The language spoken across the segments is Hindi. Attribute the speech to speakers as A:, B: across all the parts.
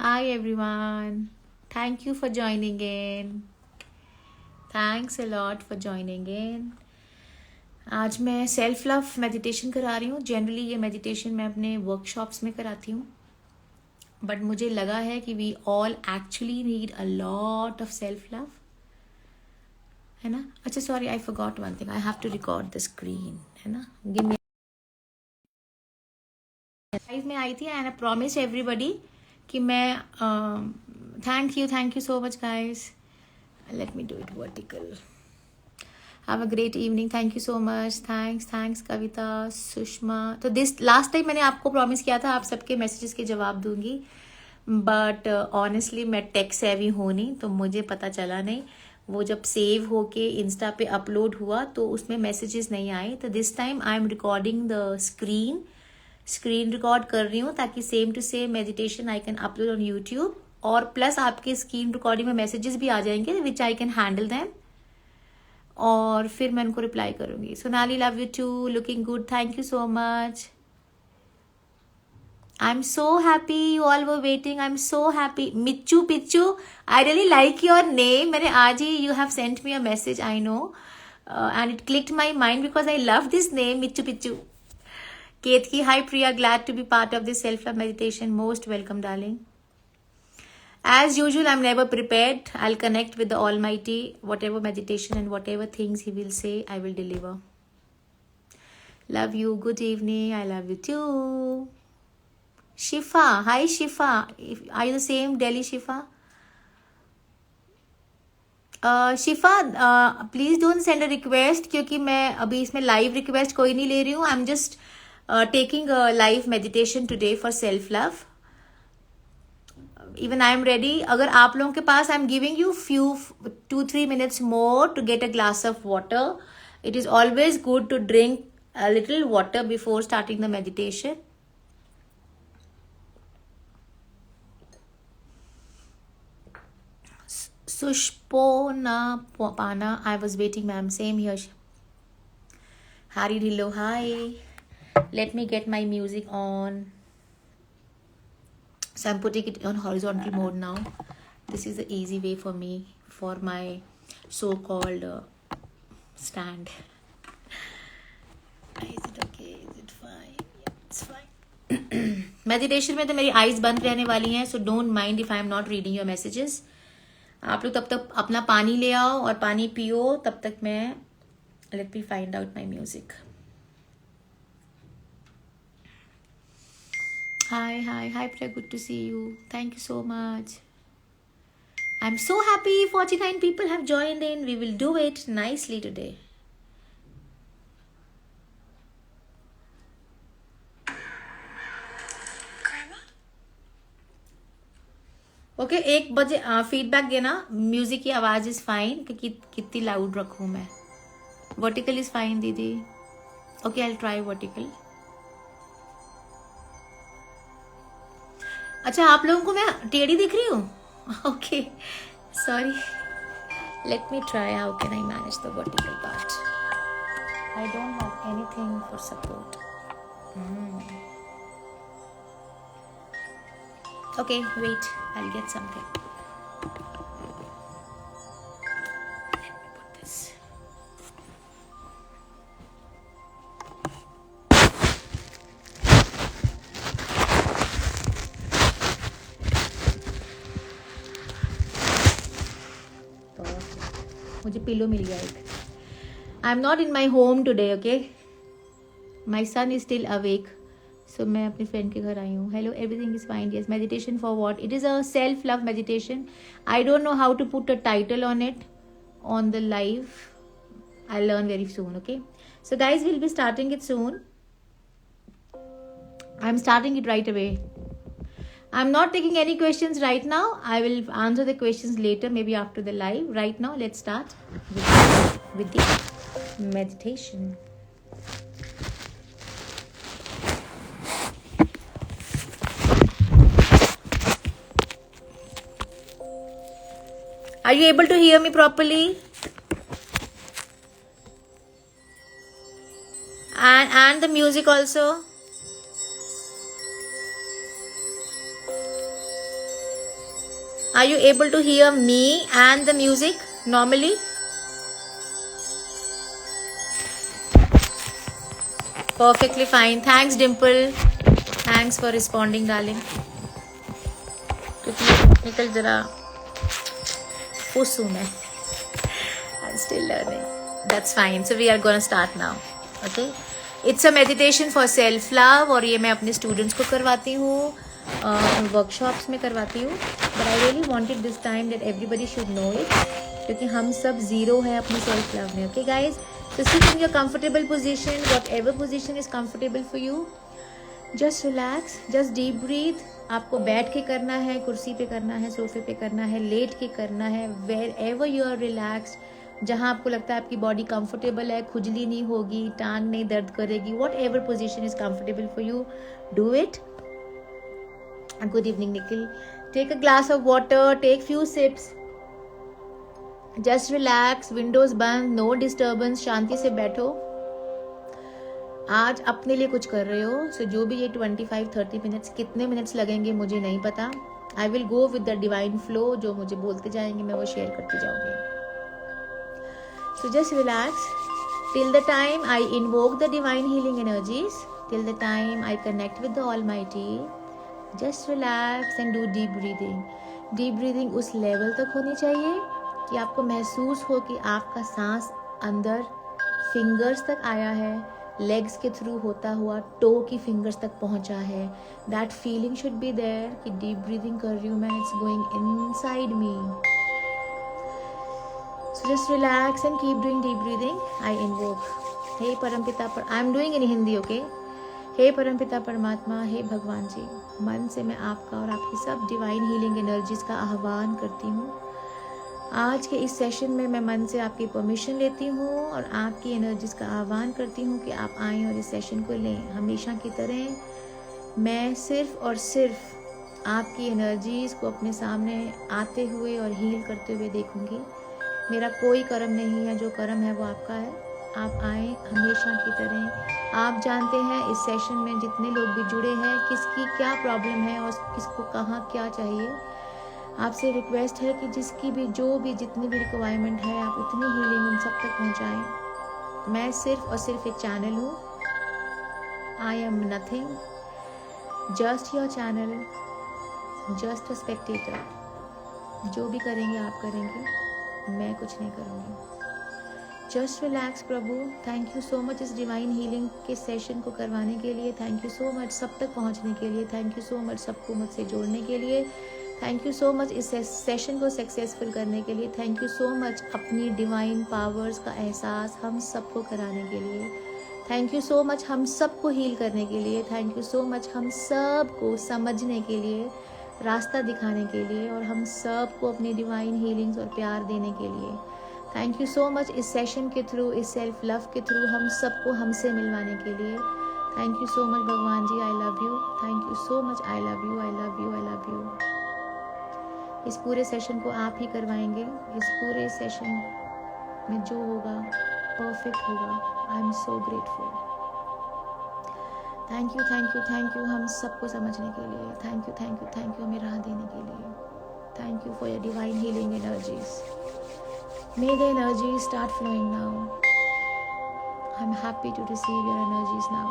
A: Hi everyone. Thank you for joining in. Thanks a lot for joining in. आज मैं सेल्फ लव मेडिटेशन करा रही हूँ. जनरली ये मेडिटेशन मैं अपने वर्कशॉप्स में कराती हूँ, बट मुझे लगा है कि we all actually need a lot of self love, है ना. अच्छा sorry, I forgot one thing. I have to record the screen, है ना. Give me. लाइव में आई थी एंड आई प्रॉमिस एवरीबडी कि मैं thank you so much guys. Let me do it vertical. Have a great evening. Thank you so much. Thanks कविता, सुषमा. तो दिस लास्ट टाइम मैंने आपको प्रॉमिस किया था आप सबके मैसेजेस के जवाब दूंगी, बट ऑनेस्टली मैं टेक सेवी हूँ नहीं, तो मुझे पता चला नहीं. वो जब सेव होके इंस्टा पे अपलोड हुआ तो उसमें मैसेजेस नहीं आए. तो this time I am recording the screen record कर रही हूँ ताकि same to same meditation I can upload on YouTube, और प्लस आपके स्क्रीन रिकॉर्डिंग में मैसेजेस भी आ जाएंगे which I can handle them, और फिर मैं उनको रिप्लाई करूंगी. Sonali, love you too, looking good, thank you so much. I am so happy you all were waiting. I am so happy. Michu Picchu, I really like your name. मैंने आज ही, you have sent me a message, I know, and it clicked my mind because I love this name, Michu Pichu. Ketaki, hi Priya, glad to be part of this self love meditation. Most welcome darling. As usual, I'm never prepared. I'll connect with the Almighty. Whatever meditation and whatever things He will say, I will deliver. Love you. Good evening. I love you too. Shifa. Hi, Shifa. Are you the same Delhi Shifa? Shifa, please don't send a request, क्योंकि मैं अभी इसमें लाइव रिक्वेस्ट कोई नहीं ले रही हूँ. आई am just taking live meditation today for self love. Even I am ready. अगर आप लोगों के पास, I am giving you few 2-3 minutes more to get a glass of water. It is always good to drink a little water before starting the meditation. Sushpona Pana, I was waiting, ma'am. Same here. Hari Dhillo, hi. Let me get my music on. So I'm putting it on horizontal mode now. This is the easy way for me, for my so-called stand. Is it okay? Is it fine? Yeah, it's fine. Meditation में तो मेरी आईज बंद रहने वाली हैं, so don't mind if I am not reading your messages. आप लोग तब तक अपना पानी ले आओ और पानी पियो, तब तक मैं, let me find out my music. Hi, Priya, good to see you. Thank you so much. I'm so happy 49 people have joined in. We will do it nicely today. Okay, 1 बजे फीडबैक देना. म्यूजिक की आवाज इज फाइन, क्योंकि कितनी लाउड रखूं मैं. वर्टिकल इज फाइन दीदी. Okay, I try vertical. अच्छा, आप लोगों को मैं टेढ़ी दिख रही हूँ? Okay, sorry. Let me try. How can I manage the vertical part? I don't have anything for support. Okay, wait. I'll get something. Let me put this. मुझे पिलो मिल गया एक. I am not in my home today, okay. My son is still awake. So मैं अपने फ्रेंड के घर आई हूँ. Hello, everything is fine. Yes, meditation for what? It is a self love meditation. I don't know how to put a title on it on the live. I learn very soon. Okay, so guys will be starting it soon. I am starting it right away. I'm not taking any questions right now. I will answer the questions later, maybe after the live. Right now, let's start with the meditation. Are you able to hear me properly? And the music also. Are you able to hear me and the music normally? Perfectly fine. Thanks, Dimple. Thanks for responding, darling. क्योंकि निकल जरा फुस हूँ मैं. I'm still learning. That's fine. So we are gonna start now. Okay? It's a meditation for self love और ये मैं अपने students को करवाती हूँ, workshops में करवाती हूँ. But I really wanted this time that everybody should know it, क्योंकि हम सब zero है अपनी self love में. Okay, guys? So sit in your comfortable position, whatever position is comfortable for you. Just relax, just deep breathe. आपको बैठ के करना है, कुर्सी पे करना है, सोफे पे करना है, लेट के करना है. Wherever you are relaxed, जहाँ आपको लगता है आपकी बॉडी कंफर्टेबल है, खुजली नहीं होगी, टांग नहीं दर्द करेगी, whatever position is comfortable for you, do it. Good evening, Nikhil. Take a glass of water, take few sips. Just relax, windows बंद, no disturbance, शांति से बैठो. आज अपने लिए कुछ कर रहे हो, सो जो भी ये 25-30 मिनट्स, कितने मिनट्स लगेंगे मुझे नहीं पता. I will go with the divine flow. जो मुझे बोलते जाएंगे मैं वो शेयर करती जाऊंगी. So just relax till the time I invoke the divine healing energies, till the time I connect with the Almighty. Just relax and do deep breathing. Deep breathing उस लेवल तक होनी चाहिए कि आपको महसूस हो कि आपका सांस अंदर फिंगर्स तक आया है, लेग्स के थ्रू होता हुआ टो की फिंगर्स तक पहुंचा है. That feeling should be there कि डीप ब्रीदिंग कर रही हूँ मैं, it's going inside me. So just relax and keep doing deep breathing. I invoke. हे परमपिता पर, I am doing in Hindi, okay? हे परमपिता परमात्मा, हे भगवान जी, मन से मैं आपका और आपकी सब डिवाइन हीलिंग एनर्जीज का आह्वान करती हूँ. आज के इस सेशन में मैं मन से आपकी परमिशन लेती हूँ और आपकी एनर्जीज का आह्वान करती हूँ कि आप आएँ और इस सेशन को लें. हमेशा की तरह मैं सिर्फ और सिर्फ आपकी एनर्जीज को अपने सामने आते हुए और हील करते हुए देखूंगी. मेरा कोई कर्म नहीं है, जो कर्म है वो आपका है. आप आए हमेशा की तरह. आप जानते हैं इस सेशन में जितने लोग भी जुड़े हैं किसकी क्या प्रॉब्लम है और किसको कहाँ क्या चाहिए. आपसे रिक्वेस्ट है कि जिसकी भी जो भी जितनी भी रिक्वायरमेंट है आप इतनी हीलिंग उन सब तक पहुँचाएँ. मैं सिर्फ और सिर्फ एक चैनल हूँ. I am nothing, just your channel, just a Spectator. जो भी करेंगे आप करेंगे, मैं कुछ नहीं करूँगी. Just relax Prabhu. Thank you so much इस डिवाइन हीलिंग के सेशन को करवाने के लिए. थैंक यू सो मच सब तक पहुँचने के लिए. थैंक यू सो मच सबको मुझसे जोड़ने के लिए. थैंक यू सो मच इस सेशन को सक्सेसफुल करने के लिए. थैंक यू सो मच अपनी डिवाइन पावर्स का एहसास हम सबको कराने के लिए. थैंक यू सो मच हम सबको हील करने के लिए. थैंक यू सो मच हम सबको समझने के लिए, रास्ता दिखाने के लिए और हम सबको अपनी डिवाइन हीलिंग्स और प्यार देने के लिए. थैंक यू सो मच इस सेशन के थ्रू, इस सेल्फ लव के थ्रू हम सबको हमसे मिलवाने के लिए. Thank you so much Bhagwan ji. I love you. Thank you so much. I love you, I love you, I love you. इस पूरे सेशन को आप ही करवाएंगे. इस पूरे सेशन में जो होगा परफेक्ट होगा. I am so grateful. Thank you, thank you, thank you हम सबको समझने के लिए. Thank you, thank you, thank you हमें राह देने के लिए. Thank you for your divine healing energies. May the energies start flowing now. I am happy to receive your energies now.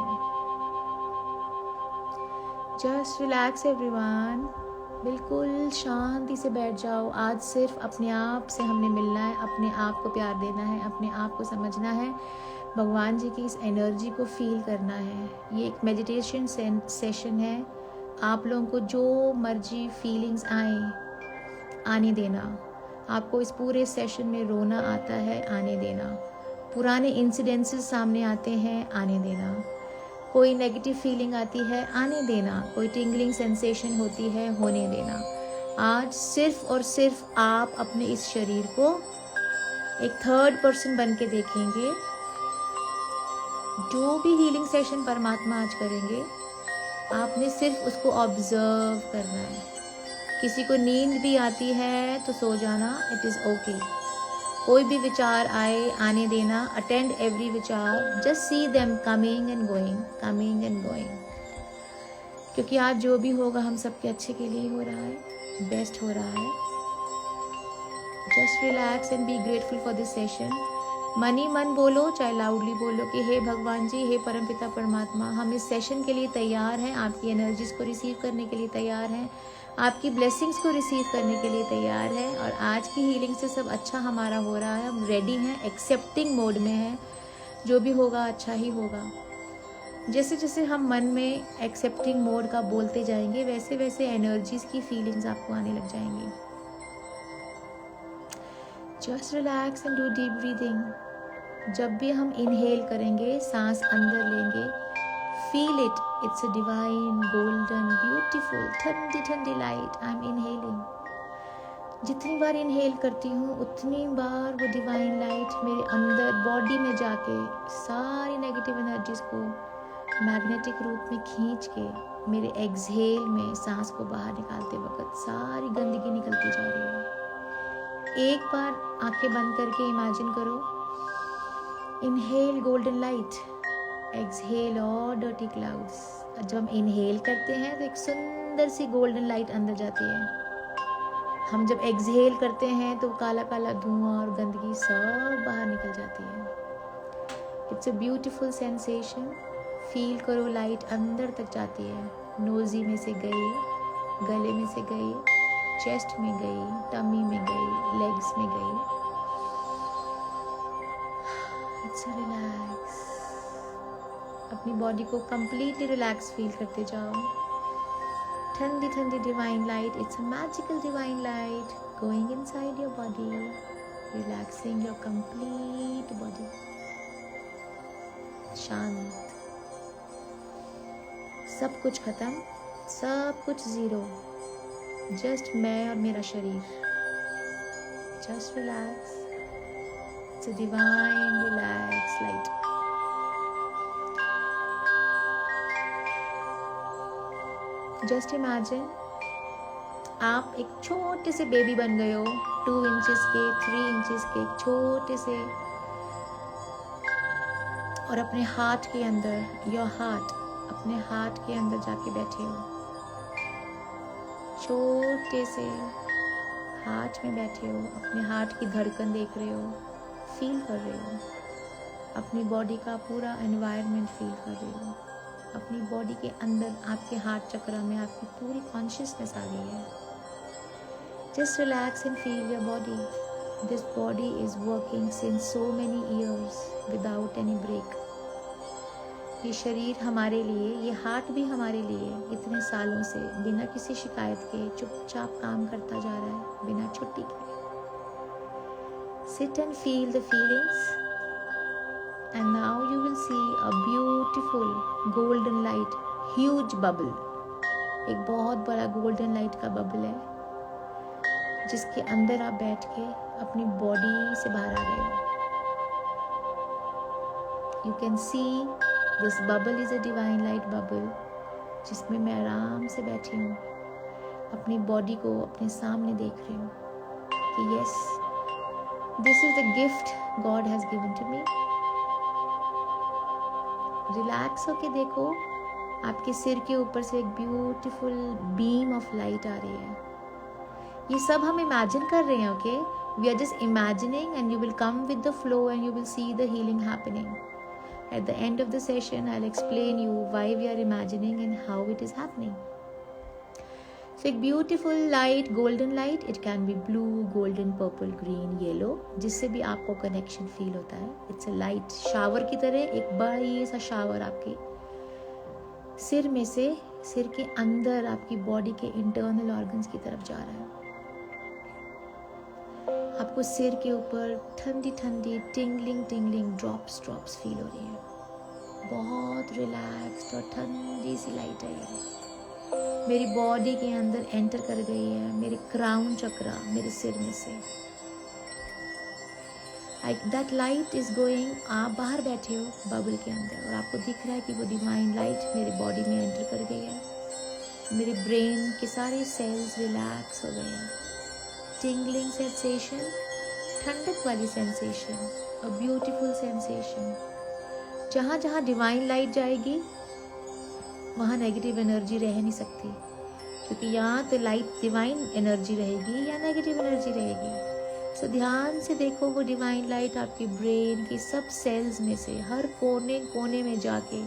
A: Just relax everyone. बिल्कुल शांति से बैठ जाओ. आज सिर्फ अपने आप से हमने मिलना है, अपने आप को प्यार देना है, अपने आप को समझना है, भगवान जी की इस एनर्जी को फील करना है. ये एक मेडिटेशन सेशन है. आप लोगों को जो मर्जी फीलिंग्स आने देना. आपको इस पूरे सेशन में रोना आता है, आने देना. पुराने इंसिडेंसेस सामने आते हैं, आने देना. कोई नेगेटिव फीलिंग आती है, आने देना. कोई टिंगलिंग सेंसेशन होती है, होने देना. आज सिर्फ और सिर्फ आप अपने इस शरीर को एक थर्ड पर्सन बन के देखेंगे. जो भी हीलिंग सेशन परमात्मा आज करेंगे, आपने सिर्फ उसको ऑब्जर्व करना है. किसी को नींद भी आती है तो सो जाना, इट इज़ ओके. कोई भी विचार आए, आने देना. अटेंड एवरी विचार. Just see them coming and going, coming and going. क्योंकि आज जो भी होगा हम सबके अच्छे के लिए ही हो रहा है. बेस्ट हो रहा है। Just relax and be grateful for this session. मन ही मन बोलो, चाहे लाउडली बोलो कि हे भगवान जी, हे परमपिता परमात्मा, हम इस सेशन के लिए तैयार हैं, आपकी एनर्जीज को रिसीव करने के लिए तैयार हैं, आपकी ब्लेसिंग्स को रिसीव करने के लिए तैयार है। और आज की हीलिंग से सब अच्छा हमारा हो रहा है, हम रेडी हैं, एक्सेप्टिंग मोड में हैं, जो भी होगा अच्छा ही होगा। जैसे जैसे हम मन में एक्सेप्टिंग मोड का बोलते जाएंगे, वैसे वैसे एनर्जीज की फीलिंग्स आपको आने लग जाएंगी। Just relax and do deep breathing. जब भी हम इनहेल करेंगे, सांस अंदर लेंगे, feel it, it's a divine golden beautiful ठंडी ठंडी लाइट। I M inhaling. जितनी बार इनहेल करती हूँ उतनी बार वो डिवाइन लाइट मेरे अंदर बॉडी में जाके सारी नेगेटिव एनर्जीज को मैग्नेटिक रूप में खींच के मेरे एक्सहेल में सांस को बाहर निकालते वक्त सारी गंदगी निकलती जा रही है। एक बार आंखें बंद करके इमेजिन करो, inhale golden light, exhale all dirty clouds. जब हम इनहेल करते हैं तो एक सुंदर सी गोल्डन लाइट अंदर जाती है। हम जब एक्सहेल करते हैं तो काला काला धुआं और गंदगी सब बाहर निकल जाती है। It's a beautiful sensation. Feel करो, लाइट अंदर तक जाती है, नोजी में से गई, गले में से गई, चेस्ट में गई, टमी में गई, लेग्स में गई। It's relax. अपनी बॉडी को कंप्लीटली रिलैक्स फील करते जाओ। ठंडी ठंडी divine light, it's a magical divine light going inside your body, relaxing your complete body. शांत, सब कुछ खत्म, सब कुछ जीरो, जस्ट मैं और मेरा शरीर। Just relax, it's a divine relax light. Just imagine आप एक छोटे से बेबी बन गए हो, 2 इंचेस के, 3 इंचेस के, छोटे से, और अपने हार्ट के अंदर, योर हार्ट, अपने हार्ट के अंदर जाके बैठे हो। छोटे से हार्ट में बैठे हो, अपने हार्ट की धड़कन देख रहे हो, फील कर रहे हो, अपनी बॉडी का पूरा एनवायरनमेंट फील कर रहे हो। अपनी बॉडी के अंदर आपके हार्ट चक्र में आपकी पूरी कॉन्शियसनेस आ गई है। Just relax and feel your body. This body is working since so many years without any break. ये शरीर हमारे लिए, ये हार्ट भी हमारे लिए इतने सालों से बिना किसी शिकायत के चुपचाप काम करता जा रहा है, बिना छुट्टी के। Sit and feel the feelings, and now you will see a beautiful golden light, huge bubble। एक बहुत बड़ा गोल्डन लाइट का बबल है जिसके अंदर आप बैठ के अपनी बॉडी से बाहर आ गए हो। You can see this bubble is a divine light bubble, जिसमें मैं आराम से बैठी हूँ, अपनी बॉडी को अपने सामने देख रही हूँ कि yes, this is the gift God has given to me। Relax होके देखो, आपके सिर के ऊपर से एक ब्यूटीफुल बीम ऑफ लाइट आ रही है। ये सब हम इमेजिन कर रहे हैं, okay? We are just imagining and you will come with the flow and you will see the healing happening. At the end of the session I will explain you why we are imagining and how it is happening. So एक beautiful light, golden light, it can be blue, golden, purple, green, yellow, जिससे भी आपको कनेक्शन फील होता है। इट्स अ लाइट शावर की तरह, एक बड़ी सा शावर आपके सिर में से, सिर के अंदर आपकी बॉडी के इंटरनल ऑर्गन्स की तरफ जा रहा है। आपको सिर के ऊपर ठंडी ठंडी टिंगलिंग टिंगलिंग ड्रॉप्स फील हो रही है। बहुत रिलैक्स्ड और ठंडी सी लाइट है ये, मेरी बॉडी के अंदर एंटर कर गई है, मेरे क्राउन चक्रा, मेरे सिर में से। दैट लाइट इज गोइंग, आप बाहर बैठे हो बबल के अंदर और आपको दिख रहा है कि वो डिवाइन लाइट मेरी बॉडी में एंटर कर गई है। मेरे ब्रेन के सारे सेल्स रिलैक्स हो गए हैं। टिंगलिंग सेंसेशन, ठंडक वाली सेंसेशन, अ ब्यूटीफुल सेंसेशन। जहाँ जहाँ डिवाइन लाइट जाएगी वहाँ नेगेटिव एनर्जी रह नहीं सकती, क्योंकि यहाँ तो लाइट डिवाइन एनर्जी रहेगी या नेगेटिव एनर्जी रहेगी। सो ध्यान से देखो वो डिवाइन लाइट आपके ब्रेन की सब सेल्स में से हर कोने कोने में जाके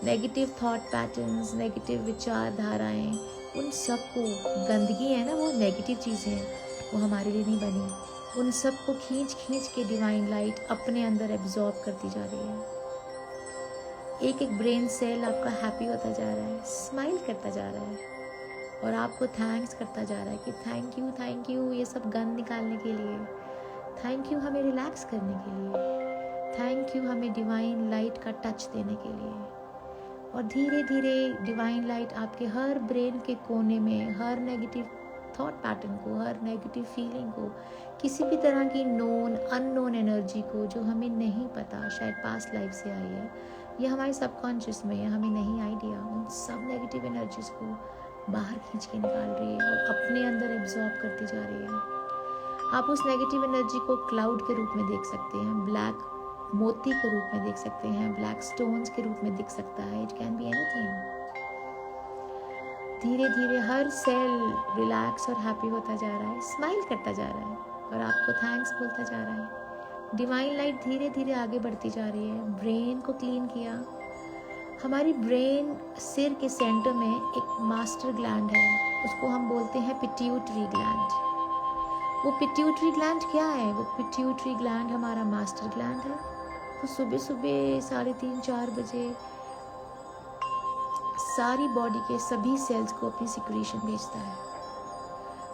A: नेगेटिव थॉट पैटर्न्स, नेगेटिव विचारधाराएं, उन सबको, गंदगी है ना, वो नेगेटिव चीज़ें हैं, वो हमारे लिए नहीं बनी, उन सब को खींच खींच के डिवाइन लाइट अपने अंदर एब्जॉर्ब करती जा रही है। एक एक ब्रेन सेल आपका हैप्पी होता जा रहा है, स्माइल करता जा रहा है और आपको थैंक्स करता जा रहा है कि थैंक यू ये सब गंद निकालने के लिए, थैंक यू हमें रिलैक्स करने के लिए, थैंक यू हमें डिवाइन लाइट का टच देने के लिए। और धीरे धीरे डिवाइन लाइट आपके हर ब्रेन के कोने में हर नेगेटिव थॉट पैटर्न को, हर नेगेटिव फीलिंग को, किसी भी तरह की नोन अननोन एनर्जी को जो हमें नहीं पता, शायद पास्ट लाइफ से आई है या हमारे सबकॉन्शियस में है, हमें नहीं आइडिया, उन सब नेगेटिव एनर्जीज को बाहर खींच के निकाल रही है और अपने अंदर एब्जॉर्ब करती जा रही है। आप उस नेगेटिव एनर्जी को क्लाउड के रूप में देख सकते हैं, ब्लैक मोती के रूप में देख सकते हैं, ब्लैक स्टोन्स के रूप में दिख सकता है, इट कैन बी एनीथिंग। धीरे धीरे हर सेल रिलैक्स और हैप्पी होता जा रहा है, स्माइल करता जा रहा है और आपको थैंक्स बोलता जा रहा है। डिवाइन लाइट धीरे धीरे आगे बढ़ती जा रही है। ब्रेन को क्लीन किया। हमारी ब्रेन सिर के सेंटर में एक मास्टर ग्लैंड है, उसको हम बोलते हैं पिट्यूटरी ग्लैंड। वो पिट्यूटरी ग्लैंड क्या है? वो पिट्यूटरी ग्लैंड हमारा मास्टर ग्लैंड है। वो सुबह सुबह 3:30-4 बजे सारी बॉडी के सभी सेल्स को अपनी सिक्रीशन भेजता है।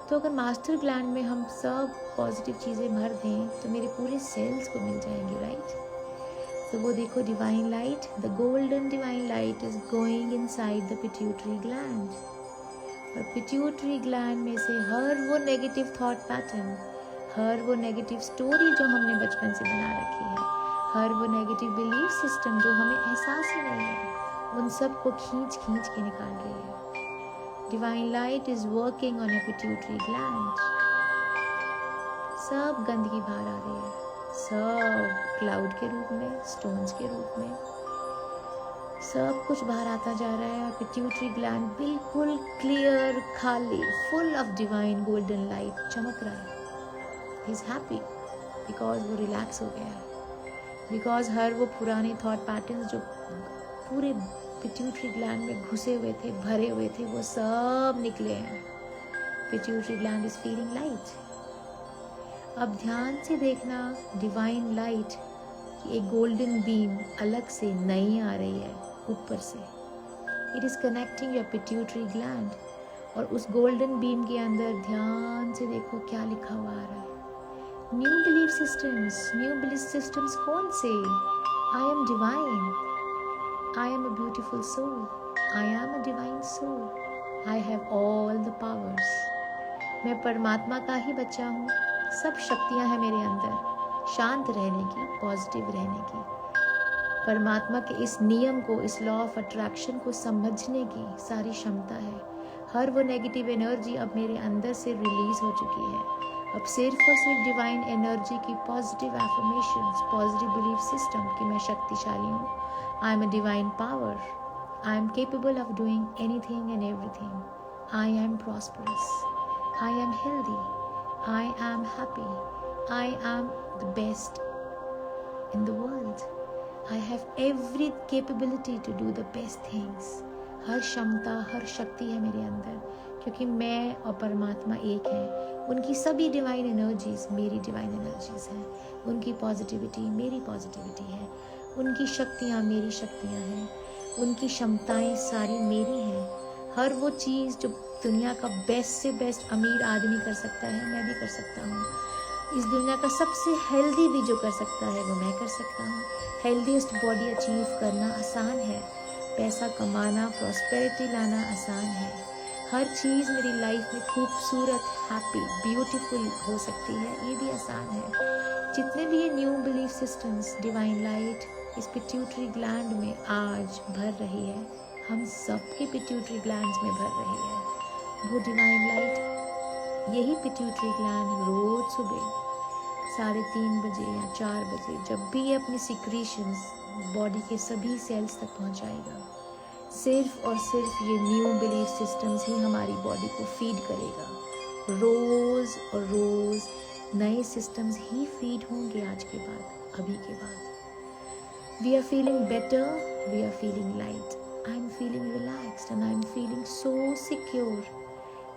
A: तो अगर मास्टर ग्लैंड में हम सब पॉजिटिव चीज़ें भर दें तो मेरे पूरे सेल्स को मिल जाएंगे, राइट? तो वो देखो divine light, the golden divine light is going inside the pituitary gland. और पिट्यूटरी ग्लैंड में से हर वो नेगेटिव थॉट पैटर्न, हर वो नेगेटिव स्टोरी जो हमने बचपन से बना रखी है, हर वो नेगेटिव बिलीफ सिस्टम जो हमें एहसास ही नहीं है, उन सब को खींच खींच के निकाल रही है। Divine light is working on A pituitary gland. सब गंदगी बाहर आ रही है, सब क्लाउड के रूप में, स्टोन्स के रूप में, सब कुछ बाहर आता जा रहा है। और पिट्यूटरी ग्लैंड बिल्कुल क्लियर, खाली, full of divine golden light चमक रहा है। ही इज हैप्पी बिकॉज वो रिलैक्स हो गया है, बिकॉज हर वो पुराने थॉट पैटर्न्स जो पूरे पिट्यूटरी ग्लैंड में घुसे हुए थे, भरे हुए थे, वो सब निकले हैं। Pituitary gland is feeling light. अब ध्यान से देखना, डिवाइन लाइट की एक गोल्डन बीम अलग से नई आ रही है ऊपर से। It is connecting your pituitary gland. और उस गोल्डन बीम के अंदर ध्यान से देखो क्या लिखा हुआ आ रहा है। New belief systems. New belief systems कौन से? I am divine, I am a beautiful soul. I am a divine soul. I have all the powers. मैं परमात्मा का ही बच्चा हूँ। सब शक्तियाँ हैं मेरे अंदर, शांत रहने की, पॉजिटिव रहने की। परमात्मा के इस नियम को, इस लॉ ऑफ अट्रैक्शन को समझने की सारी क्षमता है। हर वो नेगेटिव एनर्जी अब मेरे अंदर से रिलीज हो चुकी है। अब सिर्फ और सिर्फ डिवाइन एनर्जी की positive affirmations, positive belief system कि मैं शक्तिशाली हूँ। I am a divine power. I am capable of doing anything and everything. I am prosperous. I am healthy. I am happy. I am the best in the world. I have every capability to do the best things. हर क्षमता, हर शक्ति है मेरे अंदर, क्योंकि मैं और परमात्मा एक हैं। उनकी सभी डिवाइन एनर्जीज मेरी डिवाइन एनर्जीज हैं। उनकी पॉजिटिविटी मेरी पॉजिटिविटी है। उनकी शक्तियाँ मेरी शक्तियाँ हैं। उनकी क्षमताएं सारी मेरी हैं। हर वो चीज़ जो दुनिया का बेस्ट से बेस्ट अमीर आदमी कर सकता है, मैं भी कर सकता हूँ। इस दुनिया का सबसे हेल्दी भी जो कर सकता है वो मैं कर सकता हूँ। हेल्दीएस्ट बॉडी अचीव करना आसान है, पैसा कमाना, प्रॉस्पेरिटी लाना आसान है। हर चीज़ मेरी लाइफ में खूबसूरत, हैप्पी, ब्यूटीफुल हो सकती है, ये भी आसान है। जितने भी ये new belief systems divine light इस पिट्यूटरी ग्लैंड में आज भर रही है, हम सबके पिट्यूटरी ग्लैंड्स में भर रही है वो डिवाइन लाइट। यही पिट्यूटरी ग्लैंड रोज सुबह 3:30 बजे या 4 बजे जब भी ये अपनी सिक्रीशंस बॉडी के सभी सेल्स तक पहुंचाएगा, सिर्फ और सिर्फ ये न्यू बिलीफ सिस्टम्स ही हमारी बॉडी को फीड करेगा। रोज़ और रोज़ नए सिस्टम्स ही फीड होंगे आज के बाद, अभी के बाद। We are feeling better, we are feeling light, I am feeling relaxed and I am feeling so secure.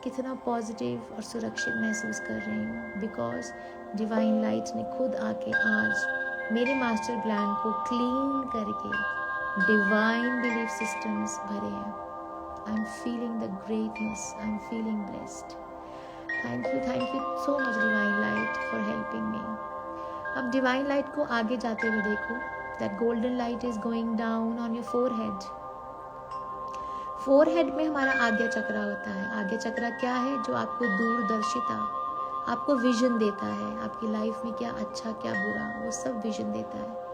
A: कितना पॉजिटिव और सुरक्षित महसूस कर रही हूँ, बिकॉज डिवाइन लाइट ने खुद आके आज मेरे मास्टर प्लान को क्लीन करके डिवाइन बिलीफ सिस्टम्स भरे हैं। I am feeling the greatness, I am feeling blessed. Thank you so much divine light for helping me. अब डिवाइन लाइट को आगे जाते हुए देखो, that golden light is going down on your forehead. Forehead में हमारा आज्ञा चक्र होता है। आज्ञा चक्र क्या है? जो आपको दूरदर्शिता, आपको विजन देता है, आपकी लाइफ में क्या अच्छा क्या बुरा, वो सब विजन देता है।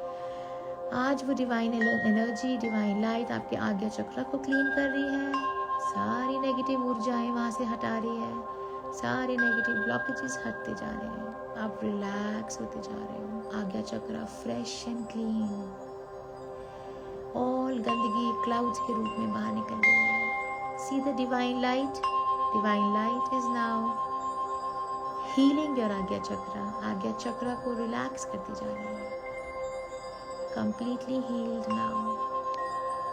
A: आज वो डिवाइन एनर्जी, डिवाइन लाइट आपके आज्ञा चक्र को क्लीन कर रही है, सारी नेगेटिव ऊर्जाएं वहाँ से हटा रही है, सारे नेगेटिव ब्लॉकेजेस हटते जा रहे हैं, आप रिलैक्स होते जा रहे हो। आज्ञा चक्र फ्रेश एंड क्लीन, ऑल गंदगी क्लाउड्स के रूप में बाहर निकल रही है। सी the divine light is now healing your आज्ञा चक्र। आज्ञा चक्र को रिलैक्स करती जा रही है, completely healed now.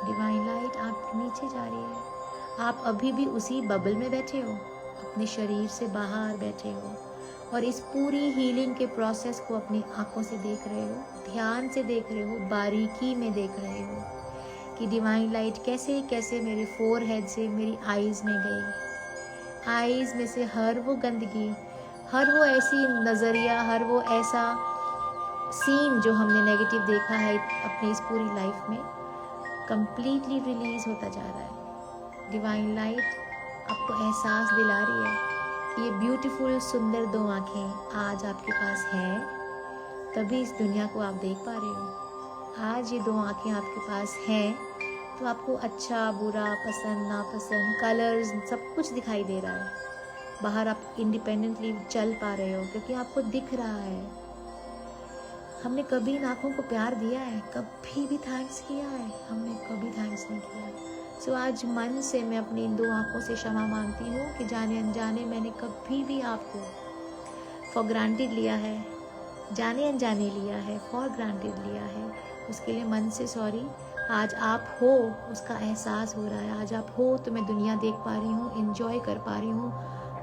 A: Divine light आप नीचे जा रही है। आप अभी भी उसी बबल में बैठे हो, अपने शरीर से बाहर बैठे हो और इस पूरी हीलिंग के प्रोसेस को अपनी आंखों से देख रहे हो, ध्यान से देख रहे हो, बारीकी में देख रहे हो कि डिवाइन लाइट कैसे कैसे मेरे फोरहेड से मेरी आईज में गई। आईज में से हर वो गंदगी, हर वो ऐसी नज़रिया, हर वो ऐसा सीन जो हमने नेगेटिव देखा है अपनी इस पूरी लाइफ में, कंप्लीटली रिलीज होता जा रहा है। डिवाइन लाइट आपको एहसास दिला रही है कि ये ब्यूटीफुल सुंदर दो आँखें आज आपके पास हैं, तभी इस दुनिया को आप देख पा रहे हो। आज ये दो आँखें आपके पास हैं तो आपको अच्छा बुरा, पसंद नापसंद, कलर्स सब कुछ दिखाई दे रहा है। बाहर आप इंडिपेंडेंटली चल पा रहे हो क्योंकि आपको दिख रहा है। हमने कभी इन आँखों को प्यार दिया है? कभी भी थैंक्स किया है? हमने कभी थैंक्स नहीं किया। सो आज मन से मैं अपनी इन दो आँखों से क्षमा मांगती हूँ कि जाने अनजाने मैंने कभी भी आपको फॉर ग्रांटेड लिया है, जाने अनजाने लिया है, फॉर ग्रांटेड लिया है, उसके लिए मन से सॉरी। आज आप हो उसका एहसास हो रहा है। आज आप हो तो मैं दुनिया देख पा रही हूँ, इंजॉय कर पा रही हूँ,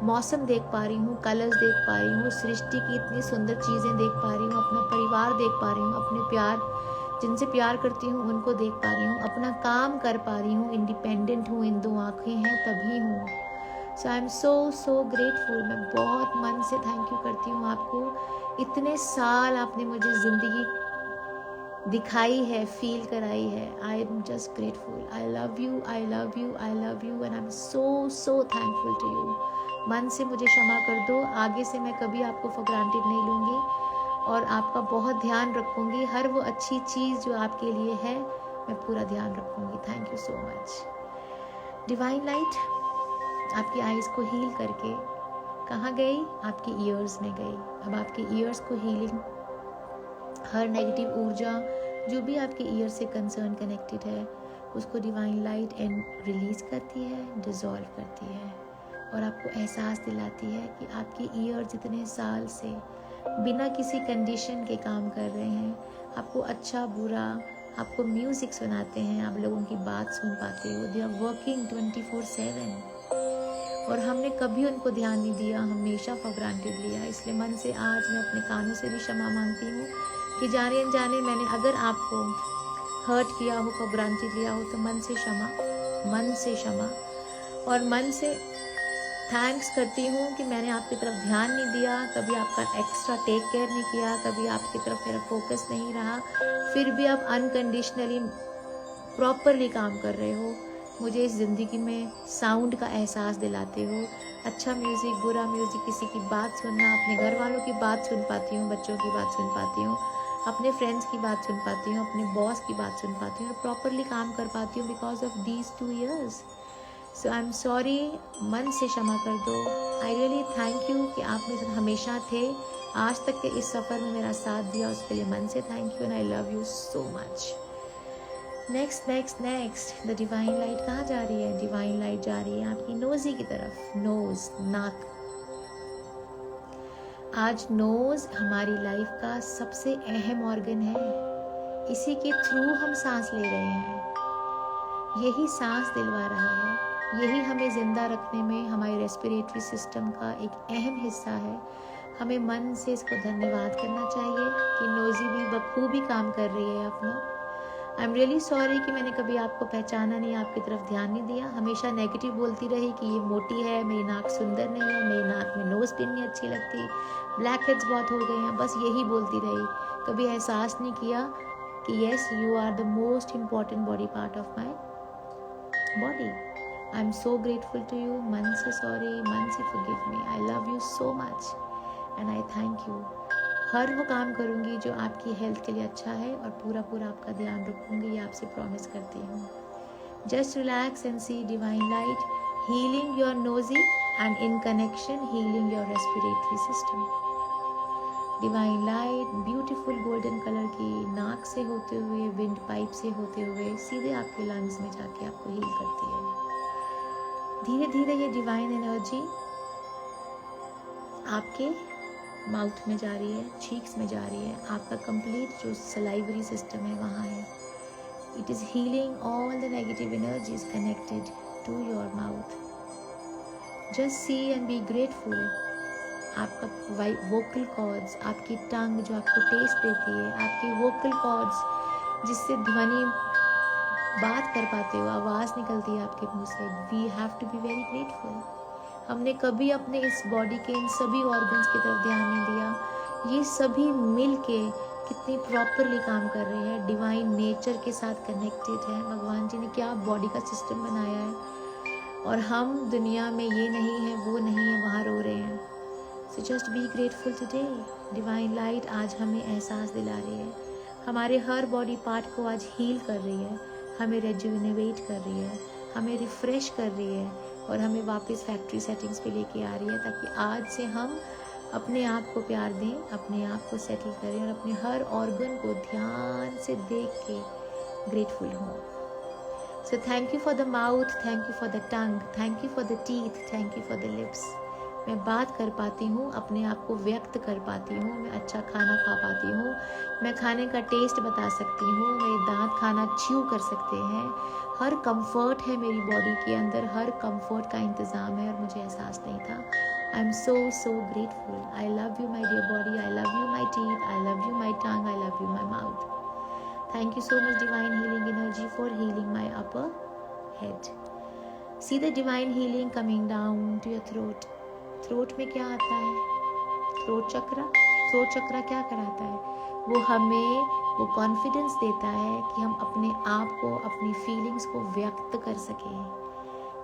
A: मौसम देख पा रही हूँ, कलर्स देख पा रही हूँ, सृष्टि की इतनी सुंदर चीज़ें देख पा रही हूँ, अपना परिवार देख पा रही हूँ, अपने प्यार जिनसे प्यार करती हूँ उनको देख पा रही हूँ, अपना काम कर पा रही हूँ, इंडिपेंडेंट हूँ, इन दो आँखें हैं तभी हूँ। सो आई एम सो ग्रेटफुल। मैं बहुत मन से थैंक यू करती हूँ आपको। इतने साल आपने मुझे ज़िंदगी दिखाई है, फील कराई है। I am just grateful. I love you, I love you, I love you and I am so thankful to you. मन से मुझे क्षमा कर दो। आगे से मैं कभी आपको फॉर ग्रांटेड नहीं लूँगी और आपका बहुत ध्यान रखूँगी। हर वो अच्छी चीज़ जो आपके लिए है मैं पूरा ध्यान रखूँगी। Thank you so much. Divine light आपकी आईज़ को हील करके कहाँ गई? आपकी ईयर्स में गई। अब आपके ईयर्स को हीलिंग, हर नेगेटिव ऊर्जा जो भी आपके ईयर से कंसर्न कनेक्टेड है उसको डिवाइन लाइट एंड रिलीज़ करती है, डिज़ोल्व करती है और आपको एहसास दिलाती है कि आपके ईयर जितने साल से बिना किसी कंडीशन के काम कर रहे हैं, आपको अच्छा बुरा, आपको म्यूज़िक सुनाते हैं, आप लोगों की बात सुन पाते हो। दे आर वर्किंग 24/7 और हमने कभी उनको ध्यान नहीं दिया, हमेशा फॉर ग्रांटेड लिया। इसलिए मन से आज मैं अपने कानों से भी क्षमा मांगती हूँ कि जाने अनजाने मैंने अगर आपको हर्ट किया हो, फॉर ग्रांटेड लिया हो तो मन से क्षमा, मन से क्षमा। और मन से थैंक्स करती हूँ कि मैंने आपकी तरफ ध्यान नहीं दिया, कभी आपका एक्स्ट्रा टेक केयर नहीं किया, कभी आपकी तरफ मेरा फोकस नहीं रहा, फिर भी आप अनकंडीशनली प्रॉपरली काम कर रहे हो। मुझे इस ज़िंदगी में साउंड का एहसास दिलाते हो। अच्छा म्यूज़िक, बुरा म्यूज़िक, किसी की बात सुनना, अपने घर वालों की बात सुन पाती हूँ, बच्चों की बात सुन पाती हूँ, अपने फ्रेंड्स की बात सुन पाती हूँ, अपने बॉस की बात सुन पाती हूँ और प्रॉपरली काम कर पाती हूँ because of these 2 years। So I am sorry, मन से क्षमा कर दो। आई रियली थैंक यू कि आप मेरे साथ हमेशा थे, आज तक के इस सफ़र में मेरा साथ दिया, उसके लिए मन से thank you and I love you so much. Next the divine light कहाँ जा रही है? डिवाइन लाइट जा रही है आपकी नोजी की तरफ। नोज, नाक। आज नोज हमारी लाइफ का सबसे अहम ऑर्गन है। इसी के थ्रू हम सांस ले रहे हैं। यही सांस दिलवा रहा है। यही हमें जिंदा रखने में हमारे रेस्पिरेटरी सिस्टम का एक अहम हिस्सा है। हमें मन से इसको धन्यवाद करना चाहिए कि नोजी भी बखूबी काम कर रही है अपना। आई एम रियली सॉरी कि मैंने कभी आपको पहचाना नहीं, आपकी तरफ ध्यान नहीं दिया। हमेशा नेगेटिव बोलती रही कि ये मोटी है, मेरी नाक सुंदर नहीं है, मेरी नाक में नोज पिन नहीं अच्छी लगती, ब्लैक हेड्स बहुत हो गए हैं, बस यही बोलती रही। कभी एहसास नहीं किया कि yes, you are the most important body part of my body. I am so grateful to you. मन से सॉरी, मन से forgive me. I love you so much and I thank you. हर वो काम करूँगी जो आपकी हेल्थ के लिए अच्छा है और पूरा आपका ध्यान रखूँगी, ये आपसे प्रॉमिस करती हूँ। Just relax and see divine light healing your nosy and in connection healing your respiratory system. Divine light beautiful golden colour की नाक से होते हुए, विंड पाइप से होते हुए सीधे आपके लंग्स में जाके आपको हील करती है। धीरे धीरे ये डिवाइन एनर्जी आपके माउथ में जा रही है, चीक्स में जा रही है, आपका कंप्लीट जो सलाइवरी सिस्टम है वहाँ है। It is healing all the negative energies connected to your mouth. Just see and be grateful. आपका वोकल कॉर्ड्स, आपकी टंग जो आपको टेस्ट देती है, आपकी वोकल कॉर्ड्स जिससे ध्वनि बात कर पाते हो, आवाज़ निकलती है आपके मुंह से। We have to be very grateful. हमने कभी अपने इस बॉडी के इन सभी ऑर्गन्स की तरफ ध्यान नहीं दिया। ये सभी मिल के कितनी प्रॉपरली काम कर रहे हैं, डिवाइन नेचर के साथ कनेक्टेड है। भगवान जी ने क्या बॉडी का सिस्टम बनाया है और हम दुनिया में ये नहीं है, वो नहीं है, वहाँ रो रहे हैं। So just be grateful today. Divine light आज हमें एहसास दिला रही है, हमारे हर बॉडी पार्ट को आज हील कर रही है, हमें रेजुविनेट कर रही है, हमें रिफ्रेश कर रही है और हमें वापस फैक्ट्री सेटिंग्स पे लेके आ रही है, ताकि आज से हम अपने आप को प्यार दें, अपने आप को सेटल करें और अपने हर ऑर्गन को ध्यान से देख के ग्रेटफुल हों। सो thank you for the mouth, thank you for the tongue, thank you for the teeth, thank you for the lips. मैं बात कर पाती हूँ, अपने आप को व्यक्त कर पाती हूँ, मैं अच्छा खाना खा पाती हूँ, मैं खाने का टेस्ट बता सकती हूँ, मेरे दांत खाना च्यू कर सकते हैं। हर कंफर्ट है मेरी बॉडी के अंदर, हर कंफर्ट का इंतज़ाम है और मुझे एहसास नहीं था। I am so grateful. I love you my dear body, I love you my teeth, I love you my tongue, I love you my mouth. Thank you so much divine healing energy for healing my upper head. See the divine healing coming down to your throat. Throat में क्या आता है? थ्रोट चक्रा क्या कराता है? वो हमें वो कॉन्फिडेंस देता है कि हम अपने आप को, अपनी फीलिंग्स को व्यक्त कर सकें।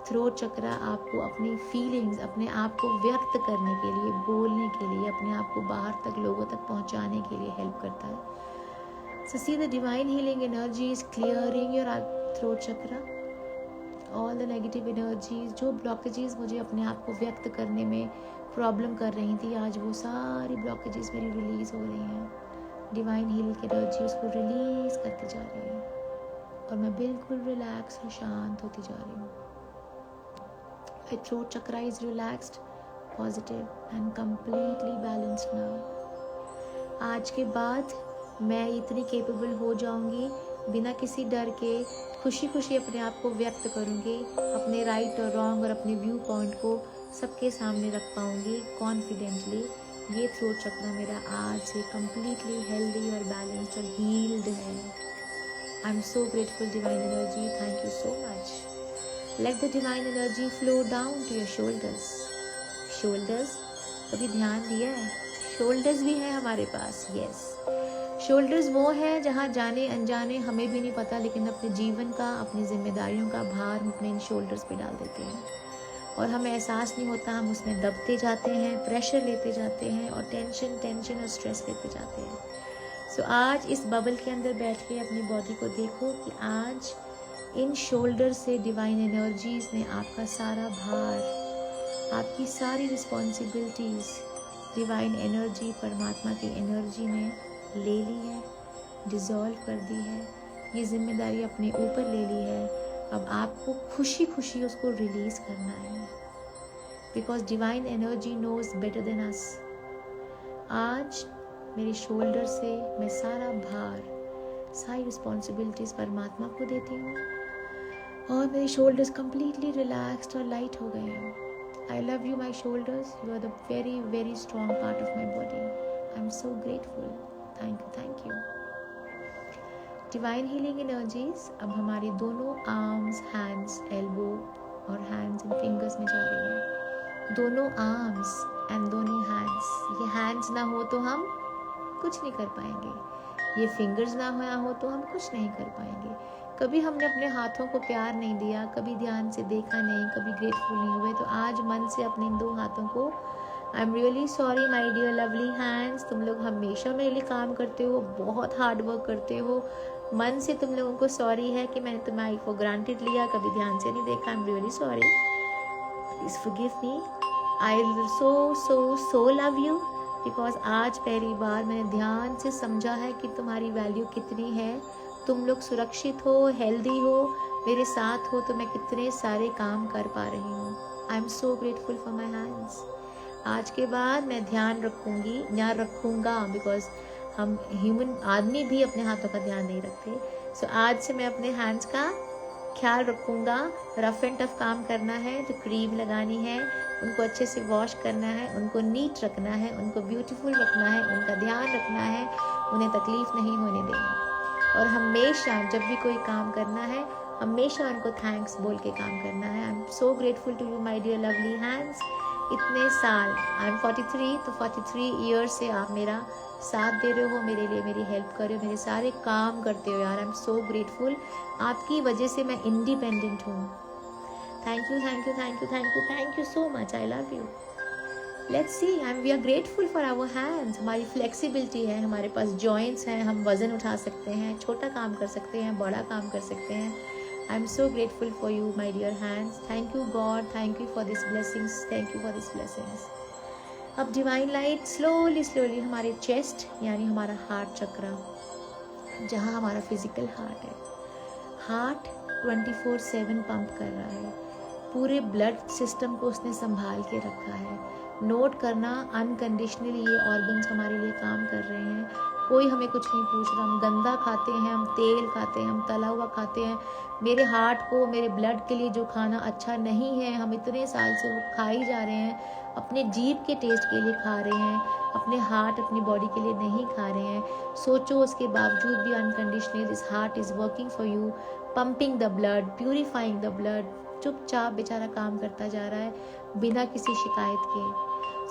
A: थ्रोट चक्रा आपको अपनी फीलिंग्स, अपने आप को व्यक्त करने के लिए, बोलने के लिए, अपने आप को बाहर तक, लोगों तक पहुंचाने के लिए हेल्प करता है। So see the divine healing energy is clearing your throat chakra. All the negative energies, जो ब्लॉकेजेस मुझे अपने आप को व्यक्त करने में प्रॉब्लम कर रही थी, आज वो सारी ब्लॉकेजेस मेरी रिलीज हो रही हैं। डिवाइन हीलिंग एनर्जी उसको रिलीज करती जा रही है और मैं बिल्कुल रिलैक्स और शांत होती जा रही हूँ। My throat chakra is relaxed, positive and completely balanced now. आज के बाद मैं इतनी केपेबल हो जाऊंगी, बिना किसी डर के खुशी खुशी अपने आप को व्यक्त करूंगी, अपने राइट और रॉन्ग और अपने व्यू पॉइंट को सबके सामने रख पाऊंगी कॉन्फिडेंटली। ये थ्रोट चक्रा मेरा आज से कम्प्लीटली हेल्दी और बैलेंस्ड और हील्ड है। I am so grateful divine energy, thank you so much. Let the divine energy flow down to your shoulders. Shoulders कभी ध्यान दिया है? शोल्डर्स भी हैं हमारे पास। यस, शोल्डर्स वो है जहाँ जाने अनजाने हमें भी नहीं पता, लेकिन अपने जीवन का, अपनी जिम्मेदारियों का भार हम अपने इन शोल्डर्स पे डाल देते हैं और हमें एहसास नहीं होता, हम उसमें दबते जाते हैं, प्रेशर लेते जाते हैं और टेंशन और स्ट्रेस लेते जाते हैं। सो आज इस बबल के अंदर बैठ के अपनी बॉडी को देखो कि आज इन शोल्डर से डिवाइन एनर्जीज ने आपका सारा भार, आपकी सारी रिस्पॉन्सिबिलिटीज़ डिवाइन एनर्जी, परमात्मा की एनर्जी ने ले ली है, डिज़ोल्व कर दी है ये जिम्मेदारी अपने ऊपर ले ली है। अब आपको खुशी खुशी उसको रिलीज करना है, because divine energy knows better than us. आज मेरे शोल्डर से मैं सारा भार, सारी रिस्पॉन्सिबिलिटीज परमात्मा को देती हूँ और मेरे शोल्डर्स कंप्लीटली रिलैक्स्ड और लाइट हो गए हैं। I love you, my shoulders. You are the very, very strong part of my body. I'm so grateful. Thank you. Divine healing energies अब हमारे दोनों arms, hands, elbow और hands and fingers में जा रही है। दोनों arms and दोनों hands। ये hands ना हो तो हम कुछ नहीं कर पाएंगे, ये fingers ना हो तो हम कुछ नहीं कर पाएंगे। कभी हमने अपने हाथों को प्यार नहीं दिया, कभी ध्यान से देखा नहीं, कभी ग्रेटफुल नहीं हुए, तो आज मन से अपने इन 2 हाथों को I am really sorry my dear lovely hands. तुम लोग हमेशा मेरे लिए काम करते हो, बहुत हार्ड वर्क करते हो। मन से तुम लोगों को सॉरी है कि मैंने तुम्हारी को ग्रांटेड लिया, कभी ध्यान से नहीं देखा। आई am really sorry, please forgive me. I so love you, because आज पहली बार मैंने ध्यान से समझा है कि तुम्हारी वैल्यू कितनी है। तुम लोग सुरक्षित हो, हेल्दी हो, मेरे साथ हो, तो मैं कितने सारे काम कर पा रही हूँ। आई am so grateful for my hands. आज के बाद मैं ध्यान रखूँगा, बिकॉज हम ह्यूमन आदमी भी अपने हाथों का ध्यान नहीं रखते। सो आज से मैं अपने हैंड्स का ख्याल रखूँगा। रफ एंड टफ काम करना है तो क्रीम लगानी है, उनको अच्छे से वॉश करना है, उनको नीट रखना है, उनको ब्यूटीफुल रखना है, उनका ध्यान रखना है, उन्हें तकलीफ नहीं होने देनी। और हमेशा जब भी कोई काम करना है, हमेशा उनको थैंक्स बोल के काम करना है। I am so grateful to you my dear lovely hands. इतने साल, आई एम 43, तो 43 ईयर्स से आप मेरा साथ दे रहे हो, मेरे लिए मेरी हेल्प कर रहे हो, मेरे सारे काम करते हो यार। I am so grateful. आपकी वजह से मैं इंडिपेंडेंट हूँ। Thank you so much. I love you. Let's see, we are grateful for our hands. हमारी फ्लेक्सिबिलिटी है, हमारे पास जॉइंट्स हैं, हम वजन उठा सकते हैं, छोटा काम कर सकते हैं, बड़ा काम कर सकते हैं। I am so grateful for you my dear hands. Thank you God, thank you for this blessings, thank you for this blessings. अब डिवाइन लाइट स्लोली हमारे चेस्ट यानी हमारा हार्ट चक्रा, जहाँ हमारा फिजिकल हार्ट है, हार्ट 24/7 पंप कर रहा है। पूरे ब्लड सिस्टम को उसने संभाल के रखा है। नोट करना, अनकंडीशनली ये ऑर्गन्स हमारे लिए काम कर रहे हैं। कोई हमें कुछ नहीं पूछ रहा। हम गंदा खाते हैं, हम तेल खाते हैं, हम तला हुआ खाते हैं। मेरे हार्ट को, मेरे ब्लड के लिए जो खाना अच्छा नहीं है, हम इतने साल से वो खा ही जा रहे हैं। अपने जीभ के टेस्ट के लिए खा रहे हैं, अपने हार्ट, अपनी बॉडी के लिए नहीं खा रहे हैं। सोचो, उसके बावजूद भी unconditionally this heart is working for you, pumping the blood, purifying the blood. चुपचाप बेचारा काम करता जा रहा है बिना किसी शिकायत के।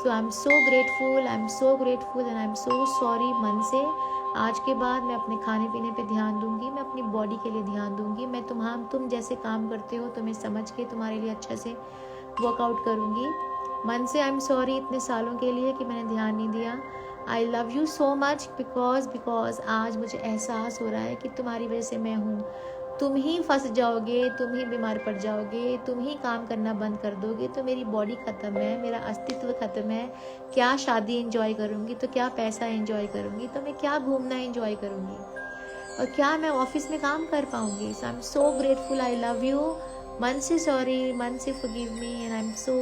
A: So I am so grateful and I am so sorry मन से। आज के बाद मैं अपने खाने पीने पे ध्यान दूंगी, मैं अपनी बॉडी के लिए ध्यान दूंगी। मैं तुम जैसे काम करते हो तुम्हें समझ के तुम्हारे लिए अच्छा से वर्कआउट करूंगी। मन से आई एम सॉरी इतने सालों के लिए कि मैंने ध्यान नहीं दिया। आई love you so much, because आज मुझे एहसास हो रहा है कि तुम्हारी वजह से मैं हूँ। तुम ही फंस जाओगे, तुम ही बीमार पड़ जाओगे, तुम ही काम करना बंद कर दोगे तो मेरी बॉडी ख़त्म है, मेरा अस्तित्व ख़त्म है। क्या शादी एंजॉय करूँगी, तो क्या पैसा एंजॉय करूँगी, तो मैं क्या घूमना एंजॉय करूँगी, और क्या मैं ऑफिस में काम कर पाऊँगी। So I am so grateful, I love you. मन से सॉरी, मन से forgive me, and I am so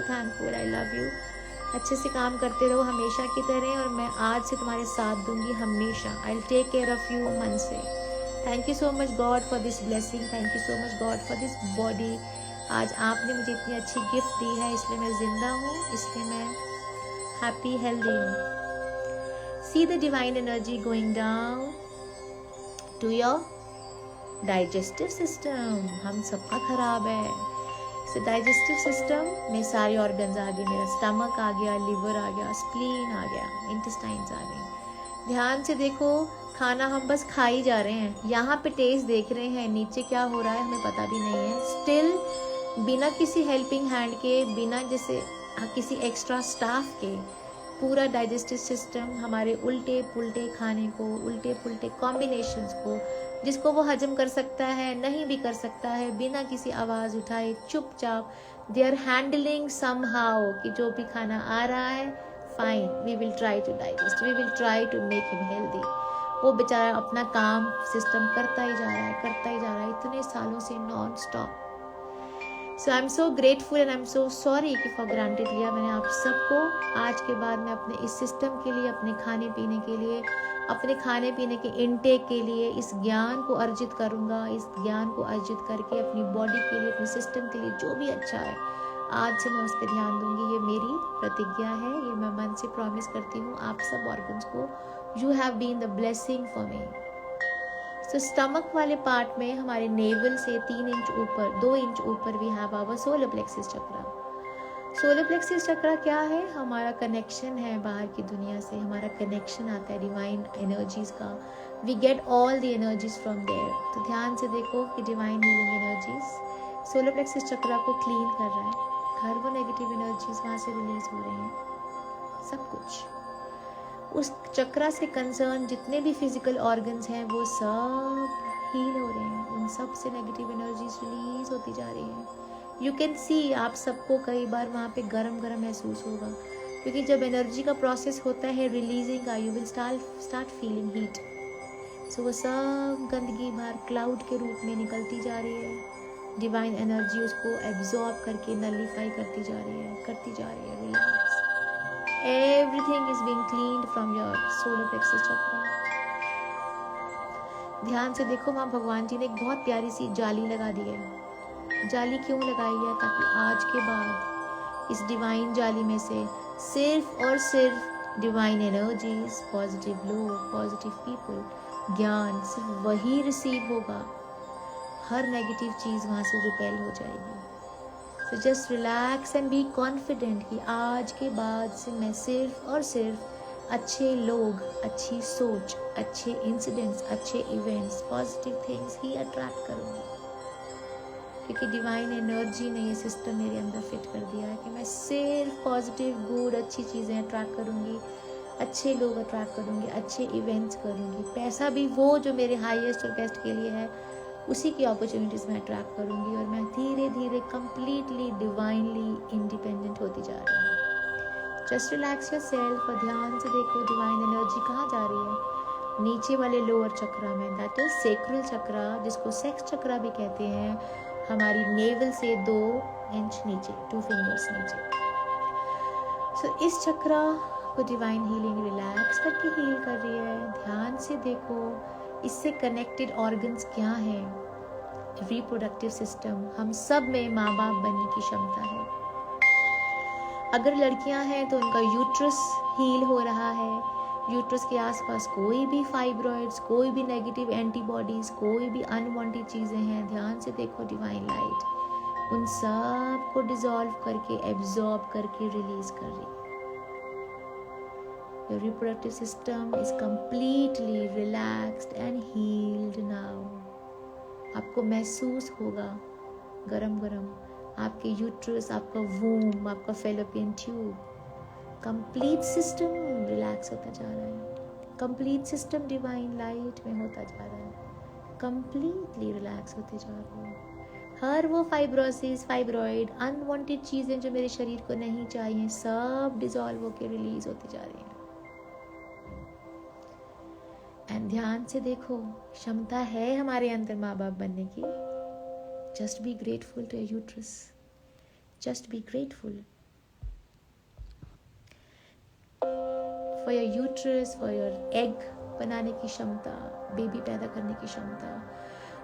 A: thankful. I love you. अच्छे से काम करते रहो हमेशा की तरह, और मैं आज से तुम्हारे साथ दूंगी हमेशा। I will take care of you मन से। Thank you so much God for this blessing, thank you so much God for this body. आज आपने मुझे इतनी अच्छी गिफ्ट दी है, इसलिए मैं जिंदा हूँ, इसलिए मैं हैप्पी हेल्दी हूँ। See the divine energy going down to your digestive system. हम सबका खराब है। सो डाइजेस्टिव सिस्टम में सारे ऑर्गन्स आ गए, मेरा स्टमक आ गया, लिवर आ गया, स्प्लीन आ गया, इंटेस्टाइन्स आ गए। ध्यान से देखो, खाना हम बस खा ही जा रहे हैं, यहाँ पे टेस्ट देख रहे हैं, नीचे क्या हो रहा है हमें पता भी नहीं है। स्टिल बिना किसी हेल्पिंग हैंड के, बिना जैसे किसी एक्स्ट्रा स्टाफ के, पूरा डाइजेस्टिव सिस्टम हमारे उल्टे पुल्टे खाने को, उल्टे पुल्टे कॉम्बिनेशंस को, जिसको वो हजम कर सकता है, नहीं भी कर सकता है, बिना किसी आवाज़ उठाए चुपचाप दे आर हैंडलिंग समहाउ कि जो भी खाना आ रहा है, fine, we will try to digest, we will try to make him healthy. वो बेचारा अपना काम सिस्टम करता ही जा रहा है, करता ही जा रहा है इतने सालों से non stop. So I am so grateful and I am so sorry कि फॉर ग्रांटेड लिया मैंने आप सबको। आज के बाद मैं अपने इस सिस्टम के लिए, अपने खाने पीने के लिए, अपने खाने पीने के इनटेक के लिए इस ज्ञान को अर्जित करूँगा। इस ज्ञान को अर्जित करके अपनी बॉडी के लिए, अपने सिस्टम के लिए जो भी अच्छा है आज से मैं उस पर ध्यान दूंगी। ये मेरी प्रतिज्ञा है, ये मैं मन से प्रॉमिस करती हूँ आप सब ऑर्गन्स को। You have been the blessing for me. So stomach वाले पार्ट में हमारे नेवल से 3 इंच ऊपर, 2 इंच ऊपर we have our solar plexus chakra. Solar plexus chakra क्या है? हमारा कनेक्शन है बाहर की दुनिया से, हमारा कनेक्शन आता है डिवाइन एनर्जीज का। We get all the energies from there. तो ध्यान से देखो कि divine healing energies solar plexus chakra को क्लीन कर रहा है। हर वो नेगेटिव एनर्जीज वहाँ से रिलीज हो रही हैं, सब कुछ। उस चक्रा से कंसर्न जितने भी फिजिकल ऑर्गन्स हैं वो सब हील हो रहे हैं। उन सब से नेगेटिव एनर्जीज रिलीज होती जा रही हैं। यू कैन सी, आप सबको कई बार वहाँ पे गरम गरम महसूस होगा, क्योंकि जब एनर्जी का प्रोसेस होता है रिलीजिंग का, you will start feeling heat. So वो सब गंदगी बाहर क्लाउड के रूप में निकलती जा रही है। डिवाइन एनर्जी उसको एब्जॉर्ब करके नलिफाई करती जा रही है, relax. Everything is being cleaned from your solar plexus chakra. ध्यान से देखो, वहाँ भगवान जी ने एक बहुत प्यारी सी जाली लगा दी है। जाली क्यों लगाई है? ताकि आज के बाद इस डिवाइन जाली में से सिर्फ और सिर्फ डिवाइन एनर्जीज, पॉजिटिव लोग, पॉजिटिव पीपल, ज्ञान सिर्फ वही रिसीव होगा। हर नेगेटिव चीज़ वहाँ से रिपेल हो जाएगी। तो just relax and be confident कि आज के बाद से मैं सिर्फ और सिर्फ अच्छे लोग, अच्छी सोच, अच्छे इंसिडेंट्स, अच्छे इवेंट्स, पॉजिटिव थिंग्स ही अट्रैक्ट करूँगी, क्योंकि डिवाइन एनर्जी ने ये सिस्टम मेरे अंदर फिट कर दिया है कि मैं सिर्फ पॉजिटिव, गुड, अच्छी चीज़ें अट्रैक्ट करूँगी, अच्छे लोग अट्रैक्ट करूँगी, अच्छे इवेंट्स करूँगी। पैसा भी वो जो मेरे हाईएस्ट और बेस्ट के लिए है, उसी की अपॉर्चुनिटीज़ मैं अट्रैक्ट करूँगी। और मैं धीरे धीरे कंप्लीटली डिवाइनली इंडिपेंडेंट होती जा रही हूँ। जस्ट रिलैक्स योर सेल्फ और ध्यान से देखो डिवाइन एनर्जी कहाँ जा रही है। नीचे वाले लोअर चक्रा में, दैट इज सेक्रल चक्रा, जिसको सेक्स चक्रा भी कहते हैं, हमारी नेवल से 2 इंच नीचे, 2 फिंगर्स नीचे। सो इस चक्रा को डिवाइन हीलिंग रिलैक्स करके हील कर रही है। ध्यान से देखो इससे कनेक्टेड ऑर्गन्स क्या हैं। रिप्रोडक्टिव सिस्टम, हम सब में माँ बाप बनने की क्षमता है। अगर लड़कियां हैं तो उनका यूट्रस हील हो रहा है। यूट्रस के आसपास कोई भी फाइब्रॉइड्स, कोई भी नेगेटिव एंटीबॉडीज, कोई भी अनवांटेड चीजें हैं, ध्यान से देखो डिवाइन लाइट उन सब को डिसॉल्व करके, एब्जॉर्ब करके रिलीज कर रही है। Your reproductive system is completely relaxed and healed now. आपको महसूस होगा गरम गरम आपके यूट्रस, आपका वूम, आपका fallopian tube, complete system relax होता जा रहा है। कंप्लीट सिस्टम डिवाइन लाइट में होता जा रहा है, कंप्लीटली रिलैक्स होते जा रहे हैं। हर वो फाइब्रोसिस, फाइब्रॉइड, अनवांटेड चीज़ें जो मेरे शरीर को नहीं चाहिए, सब डिसॉल्व होकर रिलीज होती जा रही हैं। एंड ध्यान से देखो, क्षमता है हमारे अंदर माँ बाप बनने की। Just be grateful to your uterus, just be grateful for your uterus, for your egg बनाने की क्षमता, बेबी पैदा करने की क्षमता।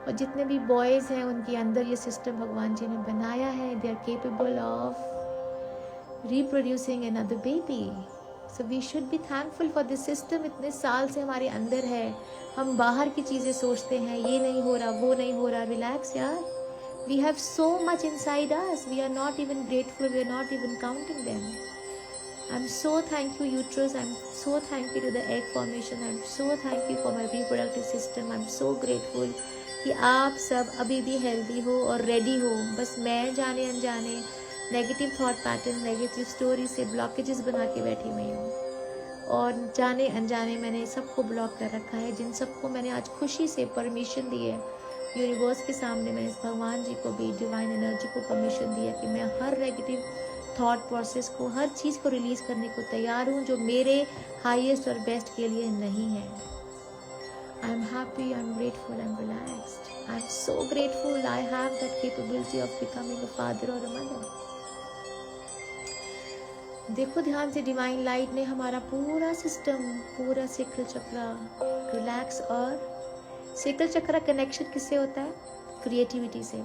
A: और जितने भी बॉयज हैं उनके अंदर ये सिस्टम भगवान जी ने बनाया है। They are capable of reproducing another baby. So we should be thankful for this system. इतने साल से हमारे अंदर है, हम बाहर की चीज़ें सोचते हैं, ये नहीं हो रहा, वो नहीं हो रहा। रिलैक्स यार, we have so much inside us, we are not even grateful, we are not even counting them. I am so thank you uterus, I am so thank you to the egg formation, I am so thank you for my reproductive system. I am so grateful कि आप सब अभी भी हेल्दी हो और रेडी हो। बस मैं जाने अनजाने negative thought pattern, negative story से ब्लॉकेजेस बना के बैठी हुई हूँ, और जाने अनजाने मैंने सबको ब्लॉक कर रखा है। जिन सबको मैंने आज खुशी से परमिशन दी है, यूनिवर्स के सामने मैंने इस भगवान जी को भी, डिवाइन एनर्जी को परमिशन दिया कि मैं हर नेगेटिव थॉट प्रोसेस को, हर चीज़ को रिलीज़ करने को तैयार हूँ जो मेरे हाईएस्ट और बेस्ट के लिए नहीं है। I'm happy, I'm grateful, I'm relaxed. I'm so grateful I have that capability of becoming a father or a mother. देखो ध्यान से, डिवाइन लाइट ने हमारा पूरा सिस्टम, पूरा सेक्रल चक्रा रिलैक्स। और सेक्रल चक्रा कनेक्शन किससे होता है? क्रिएटिविटी से।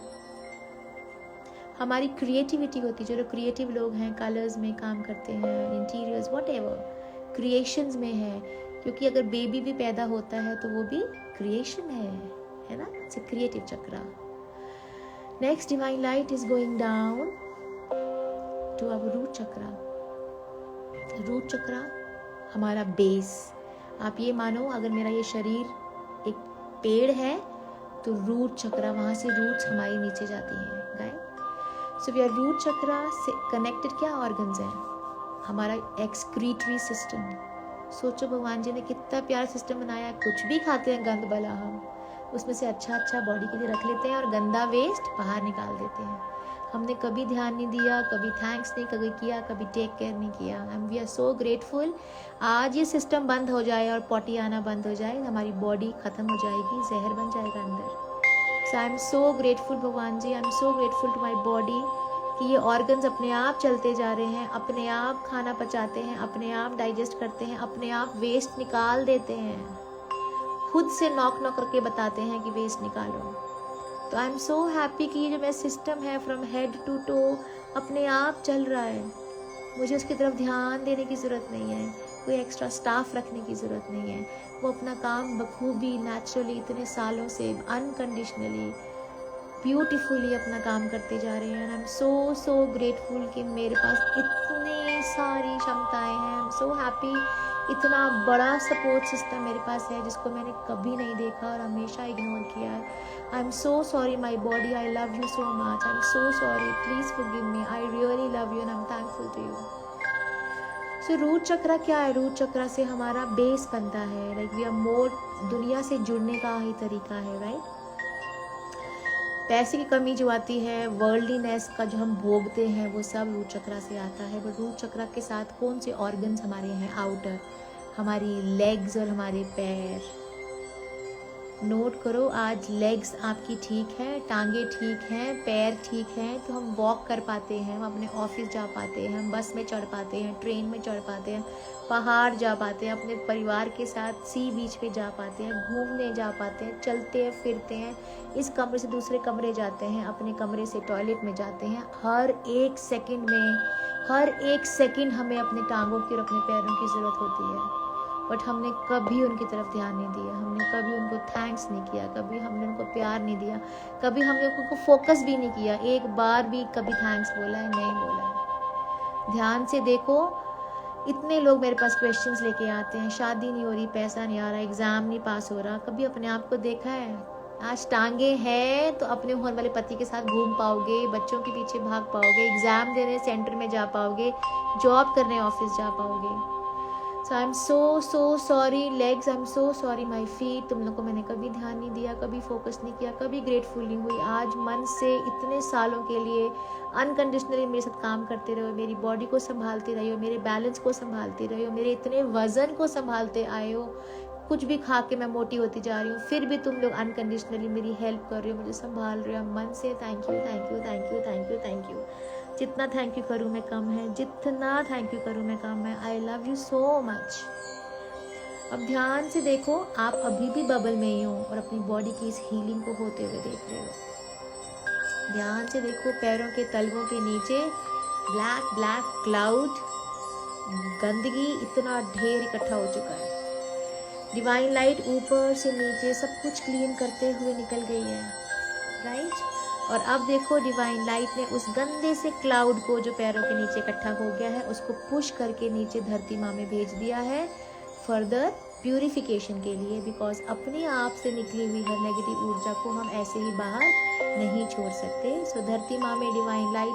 A: हमारी क्रिएटिविटी होती है, जो क्रिएटिव लोग हैं, कलर्स में काम करते हैं, इंटीरियर्स, व्हाटएवर क्रिएशंस में है, क्योंकि अगर बेबी भी पैदा होता है तो वो भी क्रिएशन है ना? It's a creative chakra. Next, divine light is going down to our root chakra. Root chakra हमारा बेस। आप ये मानो, अगर मेरा ये शरीर एक पेड़ है तो रूट चक्रा, वहां से रूट्स हमारी नीचे जाती हैं। Guys, so we are root chakra से कनेक्टेड क्या ऑर्गन्स हैं? हमारा एक्सक्रीटरी सिस्टम। सोचो भगवान जी ने कितना प्यारा सिस्टम बनाया है। कुछ भी खाते हैं गंद भला, हम उसमें से अच्छा बॉडी के लिए रख लेते हैं और गंदा वेस्ट बाहर निकाल देते हैं। हमने कभी ध्यान नहीं दिया, कभी थैंक्स नहीं कभी किया, कभी टेक केयर नहीं किया। And we are so grateful. आज ये सिस्टम बंद हो जाए और पॉटी आना बंद हो जाए, हमारी बॉडी खत्म हो जाएगी, जहर बन जाएगा अंदर। सो I am so grateful Bhagwan ji, I am so grateful to my body कि ये ऑर्गन्स अपने आप चलते जा रहे हैं, अपने आप खाना पचाते हैं, अपने आप डाइजेस्ट करते हैं, अपने आप वेस्ट निकाल देते हैं, खुद से नॉक करके बताते हैं कि वेस्ट निकालो। तो आई एम सो हैप्पी कि ये जो मेरा सिस्टम है फ्रॉम हेड टू टो अपने आप चल रहा है। मुझे उसकी तरफ ध्यान देने की ज़रूरत नहीं है, कोई एक्स्ट्रा स्टाफ रखने की ज़रूरत नहीं है। वो अपना काम बखूबी, नेचुरली, इतने सालों से अनकंडीशनली, ब्यूटीफुली अपना काम करते जा रहे हैं। आई एम सो ग्रेटफुल कि मेरे पास इतनी सारी क्षमताएं हैं। आई एम सो हैप्पी, इतना बड़ा सपोर्ट सिस्टम मेरे पास है जिसको मैंने कभी नहीं देखा और हमेशा इग्नोर किया है। I am so sorry my body, I love you so much, I am so sorry, please forgive me, I really love you and I am thankful to you. So root chakra क्या है? रूट चक्रा से हमारा बेस बनता है, लाइक वी आर मोर, दुनिया से जुड़ने का ही तरीका है, राइट? पैसे की कमी जो आती है, वर्ल्डलीनेस का जो हम भोगते हैं, वो सब रूट चक्रा से आता है। बट रूट चक्रा के साथ कौन से ऑर्गन्स हमारे हैं? आउटर, हमारी लेग्स और हमारे पैर। नोट करो, आज लेग्स आपकी ठीक है, टांगे ठीक हैं, पैर ठीक हैं, तो हम वॉक कर पाते हैं, हम अपने ऑफिस जा पाते हैं, हम बस में चढ़ पाते हैं, ट्रेन में चढ़ पाते हैं, पहाड़ जा पाते हैं, अपने परिवार के साथ सी बीच पे जा पाते हैं, घूमने जा पाते हैं, चलते हैं फिरते हैं, इस कमरे से दूसरे कमरे जाते हैं, अपने कमरे से टॉयलेट में जाते हैं। हर एक सेकंड हमें अपने टांगों की और अपने पैरों की ज़रूरत होती है। बट हमने कभी उनकी तरफ ध्यान नहीं दिया, हमने कभी उनको थैंक्स नहीं किया, कभी हमने उनको प्यार नहीं दिया, कभी हमने उनको फोकस भी नहीं किया, एक बार भी कभी थैंक्स बोला है? नहीं बोला है। ध्यान से देखो, इतने लोग मेरे पास क्वेश्चंस लेके आते हैं, शादी नहीं हो रही, पैसा नहीं आ रहा, एग्ज़ाम नहीं पास हो रहा। कभी अपने आप को देखा है? आज टांगे हैं तो अपने होने वाले पति के साथ घूम पाओगे, बच्चों के पीछे भाग पाओगे, एग्ज़ाम देने सेंटर में जा पाओगे, जॉब करने ऑफिस जा पाओगे। So I am so sorry legs, I am so sorry my feet. तुम लोग को मैंने कभी ध्यान नहीं दिया, कभी फोकस नहीं किया, कभी ग्रेटफुल नहीं हुई। आज मन से इतने सालों के लिए अनकंडीशनली मेरे साथ काम करते रहो, मेरी बॉडी को संभालते रहे हो, मेरे बैलेंस को संभालते रहे हो, मेरे इतने वजन को संभालते आए हो। कुछ भी खा के मैं मोटी होती जा रही हूँ, फिर भी तुम लोग अनकंडीशनली मेरी हेल्प कर रहे हो, मुझे संभाल रहे हो। मन से thank you, thank you, thank you, thank you, thank you. जितना थैंक यू करूँ मैं कम है, जितना थैंक यू करूँ मैं कम है। आई लव यू सो मच। अब ध्यान से देखो, आप अभी भी बबल में ही हो और अपनी बॉडी की इस हीलिंग को होते हुए देख रहे हो। ध्यान से देखो, पैरों के तलवों के नीचे ब्लैक ब्लैक क्लाउड, गंदगी इतना ढेर इकट्ठा हो चुका है। डिवाइन लाइट ऊपर से नीचे सब कुछ क्लीन करते हुए निकल गई है, राइट? और अब देखो, डिवाइन लाइट ने उस गंदे से क्लाउड को जो पैरों के नीचे इकट्ठा हो गया है, उसको पुश करके नीचे धरती माँ में भेज दिया है फर्दर प्यूरिफिकेशन के लिए। बिकॉज अपने आप से निकली हुई हर नेगेटिव ऊर्जा को हम ऐसे ही बाहर नहीं छोड़ सकते। सो धरती माँ में डिवाइन लाइट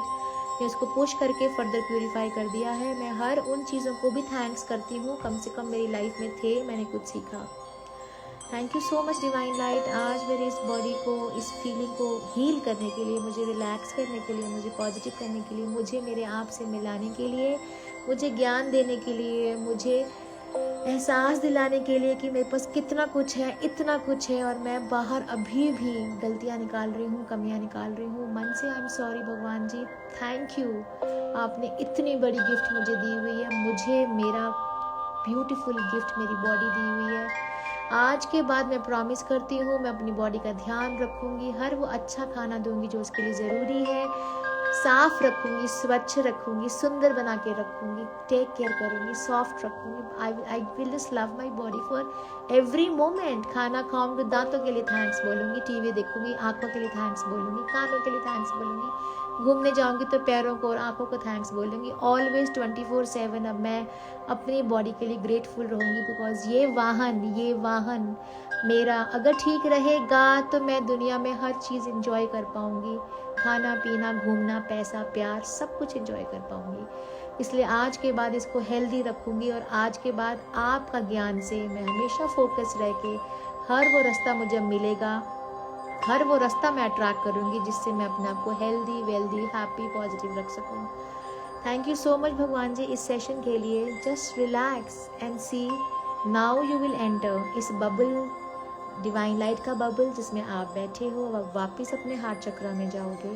A: ने उसको पुश करके फर्दर प्यूरिफाई कर दिया है। मैं हर उन चीज़ों को भी थैंक्स करती हूँ, कम से कम मेरी लाइफ में थे, मैंने कुछ सीखा। Thank you so much divine light, आज मेरे इस बॉडी को, इस फीलिंग को हील करने के लिए, मुझे रिलैक्स करने के लिए, मुझे पॉजिटिव करने के लिए, मुझे मेरे आप से मिलाने के लिए, मुझे ज्ञान देने के लिए, मुझे एहसास दिलाने के लिए कि मेरे पास कितना कुछ है, इतना कुछ है, और मैं बाहर अभी भी गलतियां निकाल रही हूँ, कमियां निकाल रही हूँ। मन से आई एम सॉरी भगवान जी, थैंक यू। आपने इतनी बड़ी गिफ्ट मुझे दी हुई है, मुझे मेरा ब्यूटीफुल गिफ्ट मेरी बॉडी दी हुई है। आज के बाद मैं प्रॉमिस करती हूँ मैं अपनी बॉडी का ध्यान रखूँगी, हर वो अच्छा खाना दूंगी जो उसके लिए ज़रूरी है, साफ रखूँगी, स्वच्छ रखूँगी, सुंदर बना के रखूँगी, टेक केयर करूँगी, सॉफ्ट रखूँगी। I will just love my body for every moment. खाना खाऊंगी, दांतों के लिए थैंक्स बोलूँगी, टीवी देखूँगी, आंखों के लिए थैंक्स बोलूँगी, कानों के लिए थैंक्स बोलूँगी, घूमने जाऊँगी तो पैरों को और आंखों को थैंक्स बोलूँगी। ऑलवेज 24/7 अब मैं अपनी बॉडी के लिए ग्रेटफुल रहूँगी, बिकॉज ये वाहन मेरा अगर ठीक रहेगा तो मैं दुनिया में हर चीज़ इंजॉय कर पाऊँगी, खाना पीना, घूमना, पैसा, प्यार, सब कुछ इंजॉय कर पाऊँगी। इसलिए आज के बाद इसको हेल्दी रखूँगी, और आज के बाद आपका ज्ञान से मैं हमेशा फोकस रह के हर वो रास्ता मुझे मिलेगा, हर वो रास्ता मैं अट्रैक्ट करूँगी जिससे मैं अपने आप को हेल्दी, वेल्दी, हैप्पी, पॉजिटिव रख सकूँ। Thank you so much Bhagwan जी इस सेशन के लिए। Just relax and see, now you will enter इस बबल, डिवाइन लाइट का बबल जिसमें आप बैठे हो। अब वापस अपने हार्ट चक्र में जाओगे,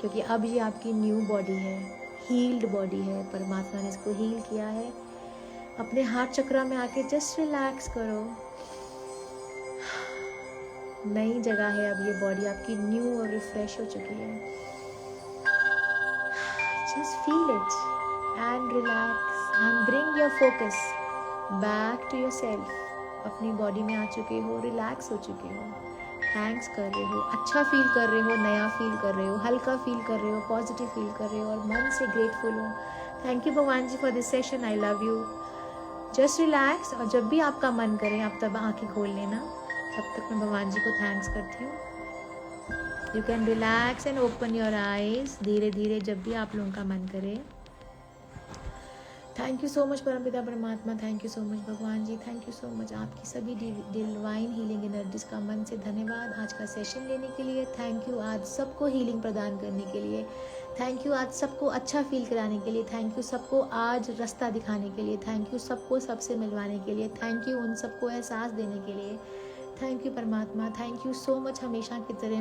A: क्योंकि अब ये आपकी न्यू बॉडी है, हील्ड बॉडी है, परमात्मा ने इसको हील किया है। अपने हार्ट चक्र में आके जस्ट रिलैक्स करो। नई जगह है अब ये बॉडी आपकी, न्यू और रिफ्रेश हो चुकी है। Just feel it and relax and bring your focus back to yourself. अपनी बॉडी में आ चुके हो, रिलैक्स हो चुके हो, थैंक्स कर रहे हो, अच्छा फील कर रहे हो, नया फील कर रहे हो, हल्का फील कर रहे हो, पॉजिटिव फील कर रहे हो, और मन से ग्रेटफुल हो। Thank you Bhagwan ji for this session, I love you. Just relax, और जब भी आपका मन करे आप तब आंखें खोल लेना। तब तक मैं भगवान जी को थैंक्स करती हूँ। You can relax and open your eyes धीरे धीरे जब भी आप लोगों का मन करे। थैंक यू सो मच परमपिता परमात्मा, thank you so much Bhagwan ji, thank you so much आपकी सभी डिवाइन हीलिंग एनर्जीज का मन से धन्यवाद आज का सेशन लेने के लिए। थैंक यू आज सबको हीलिंग प्रदान करने के लिए। थैंक यू आज सबको अच्छा फील कराने के लिए। थैंक यू सबको आज रास्ता दिखाने के लिए। थैंक यू सबको सबसे मिलवाने के लिए। थैंक यू उन सबको एहसास देने के लिए। थैंक यू परमात्मा, थैंक यू सो मच हमेशा की तरह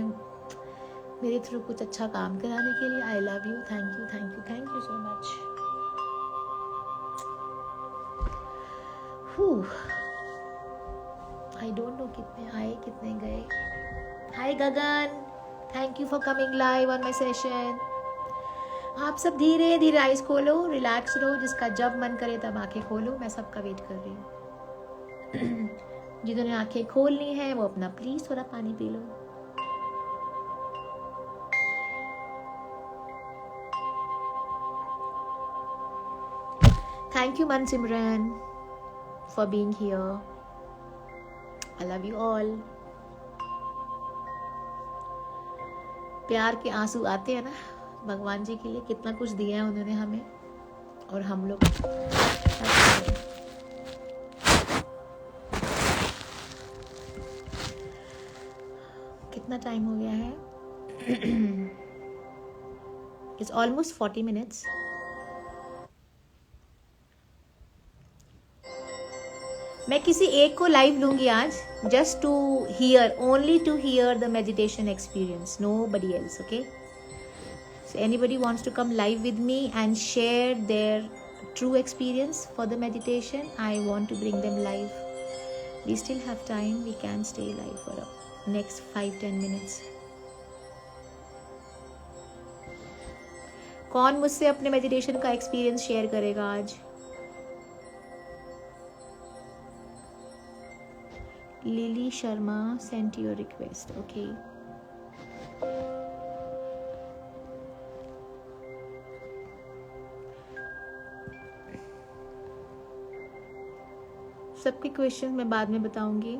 A: मेरे थ्रू कुछ अच्छा काम कराने के लिए। I love you, thank you, thank you, thank you so much. I don't know कितने आए कितने गए। Hi Gagan, thank you for coming live on my session. आप सब धीरे धीरे आइज खोलो, रिलैक्स रहो, जिसका जब मन करे तब आंखें खोलो। मैं सबका वेट कर रही हूँ। जिन्होंने आंखें खोलनी है वो अपना प्लीज थोड़ा पानी P low. Thank you Mansimran for being here. I love you all. प्यार के आंसू आते हैं ना भगवान जी के लिए, कितना कुछ दिया है उन्होंने हमें, और हम लोग कितना टाइम हो गया है? It's almost 40 minutes. मैं किसी एक को लाइव लूंगी आज, just to hear, only to hear the meditation experience, nobody else, okay? So anybody wants to come live with me and share their true experience for the meditation, I want to bring them live. We still have time, we can stay live for the next 5-10 minutes. कौन मुझसे अपने मेडिटेशन का एक्सपीरियंस शेयर करेगा आज? Lily Sharma sent your request, okay. सबके क्वेश्चन मैं बाद में बताऊंगी।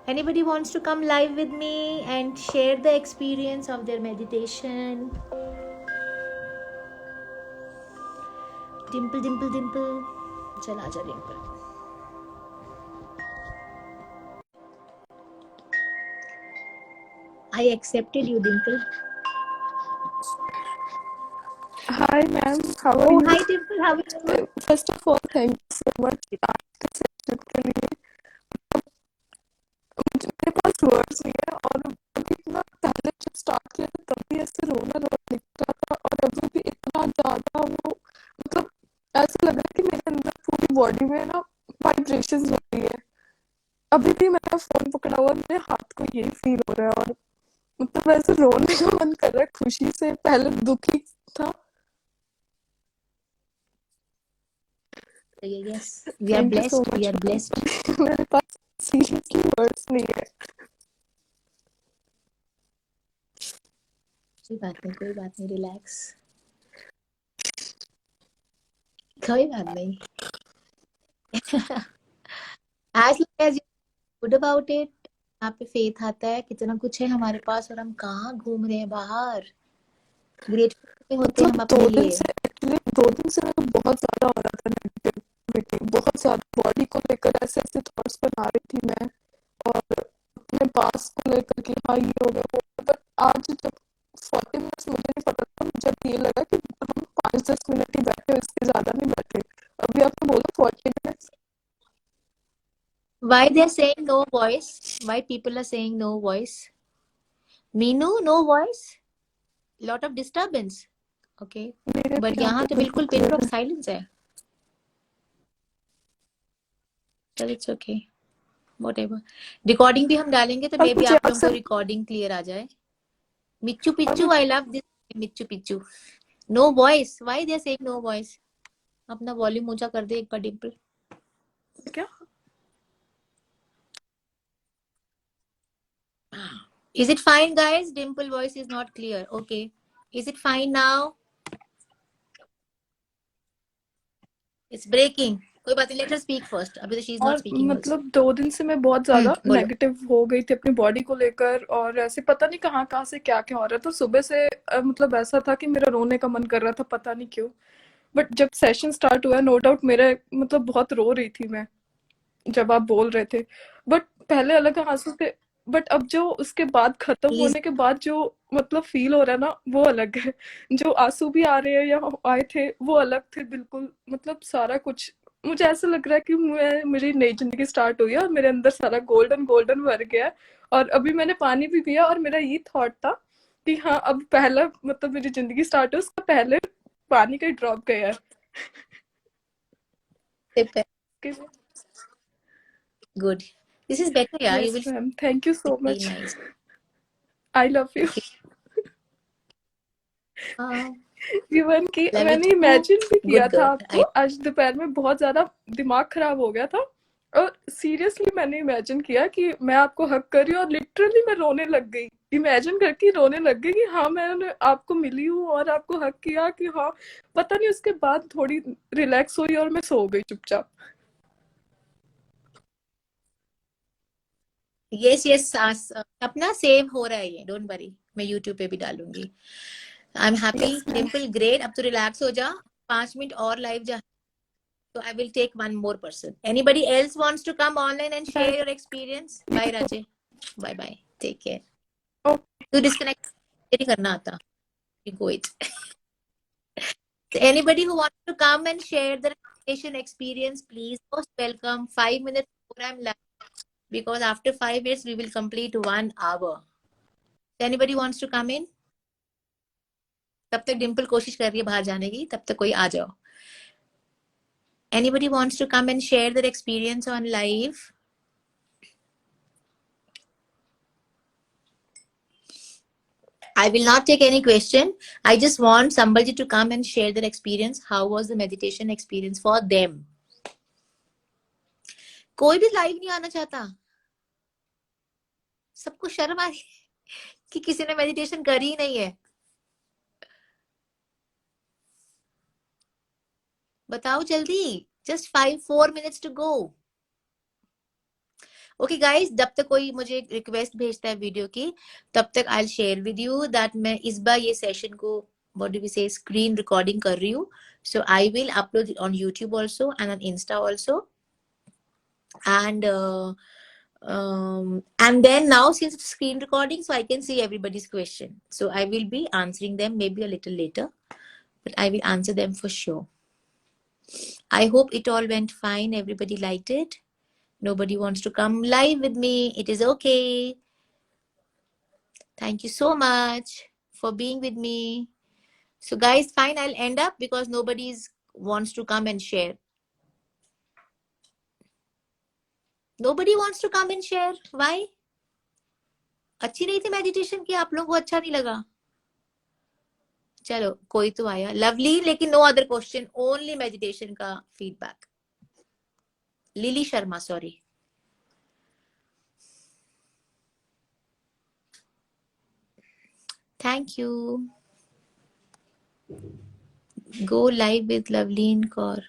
A: Anybody wants to come live with me and share the experience of their meditation? Dimple Dimple Dimple, चल आजा Dimple. I accepted you, Dimple.
B: Hi ma'am, how are
A: Oh,
B: you?
A: hi Dimple, how are you?
B: First of all, thank you so much आज के सेशन के लिए। मेरे पास वर्ड्स नहीं है और अभी इतना पहले जब स्टार्ट किया था तब भी ऐसे रोना रोना दिख रहा था और अभी भी इतना ज्यादा वो मतलब ऐसा लग रहा है कि मेरे अंदर पूरी बॉडी में ना वाइब्रेशंस हो रही है। अभी भी मेरा फोन पकड़ा हुआ मेरे हाथ को यही फील हो रहा है और मतलब ऐसे रोने का मन कर रहा है खुशी से, पहले दुखी था।
A: Yes, we are
B: thank you so
A: blessed. We
B: much
A: are blessed.
B: Ma'am. मेरे पास सीरियसली वर्ड्स नहीं है।
A: कोई बात नहीं, रिलैक्स। कोई बात नहीं। As long as you're good about it, यहाँ पे फेथ आता है, कितना कुछ है हमारे पास और हम कहाँ घूम रहे हैं बाहर। ग्रेटफुल होते हैं
B: मतलब
A: हम
B: दो
A: अपने
B: दिन
A: लिए।
B: से एक्चुअली 2 दिन से मेरे बहुत ज्यादा हो रहा था नेगेटिविटी, बहुत ज्यादा बॉडी को लेकर ऐसे ऐसे थॉट्स बना रही थी मैं और अपने पास को लेकर कि हाँ ये हो गया वो, बट आज जब 40 मिनट्स मुझे नहीं पता था, मुझे अब ये लगा कि हम 5-10 मिनट ही बैठे, इसके ज्यादा नहीं बैठे। अभी आपने बोला 40 minutes.
A: Why they're saying no voice? Why people are saying no voice? Meenu, no voice? Lot of disturbance. Okay.
B: मेरे
A: But
B: भी यहाँ
A: यहाँ
B: पे
A: तो
B: बिल्कुल
A: बिल्कुल पिन
B: क्लियर
A: ड्रॉप
B: है।
A: साइलेंस है। चल इट्स ओके, व्हाटएवर। रिकॉर्डिंग भी हम डालेंगे तो
B: और
A: मे बी
B: मुझे
A: आप लोगों
B: आपसे
A: को रिकॉर्डिंग क्लियर आ जाए। मिच्चू
B: और
A: पिच्चू, आई लव दिस। मिच्चू पिच्चू। No voice, why they are saying no voice? अपना वॉल्यूम ऊंचा कर दे एक बार डिम्पल।
B: क्या
A: Is it fine guys? Dimple voice is not clear. Okay. Is it fine now? It's breaking. कोई बात नहीं, let her speak first. अभी तो she is not
B: और
A: speaking also.
B: मतलब 2 दिन से मैं बहुत ज्यादा
A: बोलो।
B: नेगेटिव हो गई थी अपनी बॉडी को लेकर और ऐसे पता नहीं कहाँ कहाँ से क्या क्या हो रहा था। सुबह से मतलब ऐसा था कि मेरा रोने का मन कर रहा था, पता नहीं क्यों। बट जब सेशन स्टार्ट हुआ नो डाउट मेरे मतलब बहुत रो रही थी मैं जब आप बोल रहे थे, बट पहले अलग आंसू थे, बट अब जो उसके बाद खत्म
A: Please।
B: होने के बाद जो मतलब फील हो रहा है ना वो अलग है। जो आंसू भी आ रहे हैं या आए थे वो अलग थे बिल्कुल, मतलब सारा कुछ मुझे ऐसा लग रहा है कि मेरी नई जिंदगी स्टार्ट हुई है और मेरे अंदर सारा गोल्डन गोल्डन भर गया है। और अभी मैंने पानी भी पिया और मेरा ये थॉट था कि हाँ अब पहला मतलब मेरी जिंदगी स्टार्ट है उसका पहले पानी का ड्रॉप गया है।
A: Good. This is better, yeah. You
B: yes
A: will
B: ma'am, thank you so
A: feel
B: much.
A: nice.
B: I love you.
A: Okay. Uh,
B: even कि
A: love you
B: मैंने
A: too.
B: इमेजिन भी किया
A: Good
B: था
A: girl.
B: आपको, आज दोपहर में बहुत ज्यादा दिमाग खराब हो गया था और सीरियसली मैंने इमेजिन किया कि मैं आपको हक कर रही हूँ और लिटरली मैं रोने लग गई, इमेजिन करके रोने लग गई कि हाँ मैंने आपको मिली हूँ और आपको हक किया कि हाँ। पता नहीं उसके बाद थोड़ी रिलैक्स हुई और मैं सो गई चुपचाप।
A: Yes, yes. अपना सेव हो रहा है ये, डोंट वरी। मैं यूट्यूब पे भी डालूंगी। आई am happy.
B: Yes ma'am.
A: Dimple great, अब तो रिलैक्स हो जा। 5 मिनट और लाइव जा। So I will take one more person. Anybody else wants to come online and share your experience? Bye, Rajay. Bye bye. Take care. To disconnect, नहीं करना आता. You go it. So anybody who wants to come and share the meditation experience, please most welcome. 5 minutes program live because after 5 minutes we will complete 1 hour. So anybody wants to come in? तब तक डिम्पल कोशिश कर रही है बाहर जाने की, तब तक कोई आ जाओ. Anybody wants to come and share their experience on live? I will not take any question. I just want somebody to come and share their experience. How was the meditation experience for them? कोई भी लाइव नहीं आना चाहता. सबको शर्म आ रही है कि किसी ने मेडिटेशन करी ही नहीं है. बताओ जल्दी. Just 4 minutes to go. Okay guys, जब तक कोई मुझे रिक्वेस्ट भेजता है वीडियो की, तब तक I'll share with you that मैं इस बार ये सेशन को what do we say screen recording कर रही हूँ. So I will upload it on YouTube also and on Insta also. And then now since it's screen recording, so I can see everybody's question. So I will be answering them maybe a little later but I will answer them for sure. I hope it all went fine. Everybody liked it. Nobody wants to come live with me. It is okay. Thank you so much for being with me. So guys, fine, I'll end up because nobody wants to come and share. Nobody wants to come and share. Why? अच्छी नहीं थी मेडिटेशन की? आप लोगों को अच्छा नहीं लगा? चलो कोई तो आया. लवली, लेकिन no other question, only meditation का feedback. Lily Sharma, sorry. Thank you. Go live with Loveleen Kaur.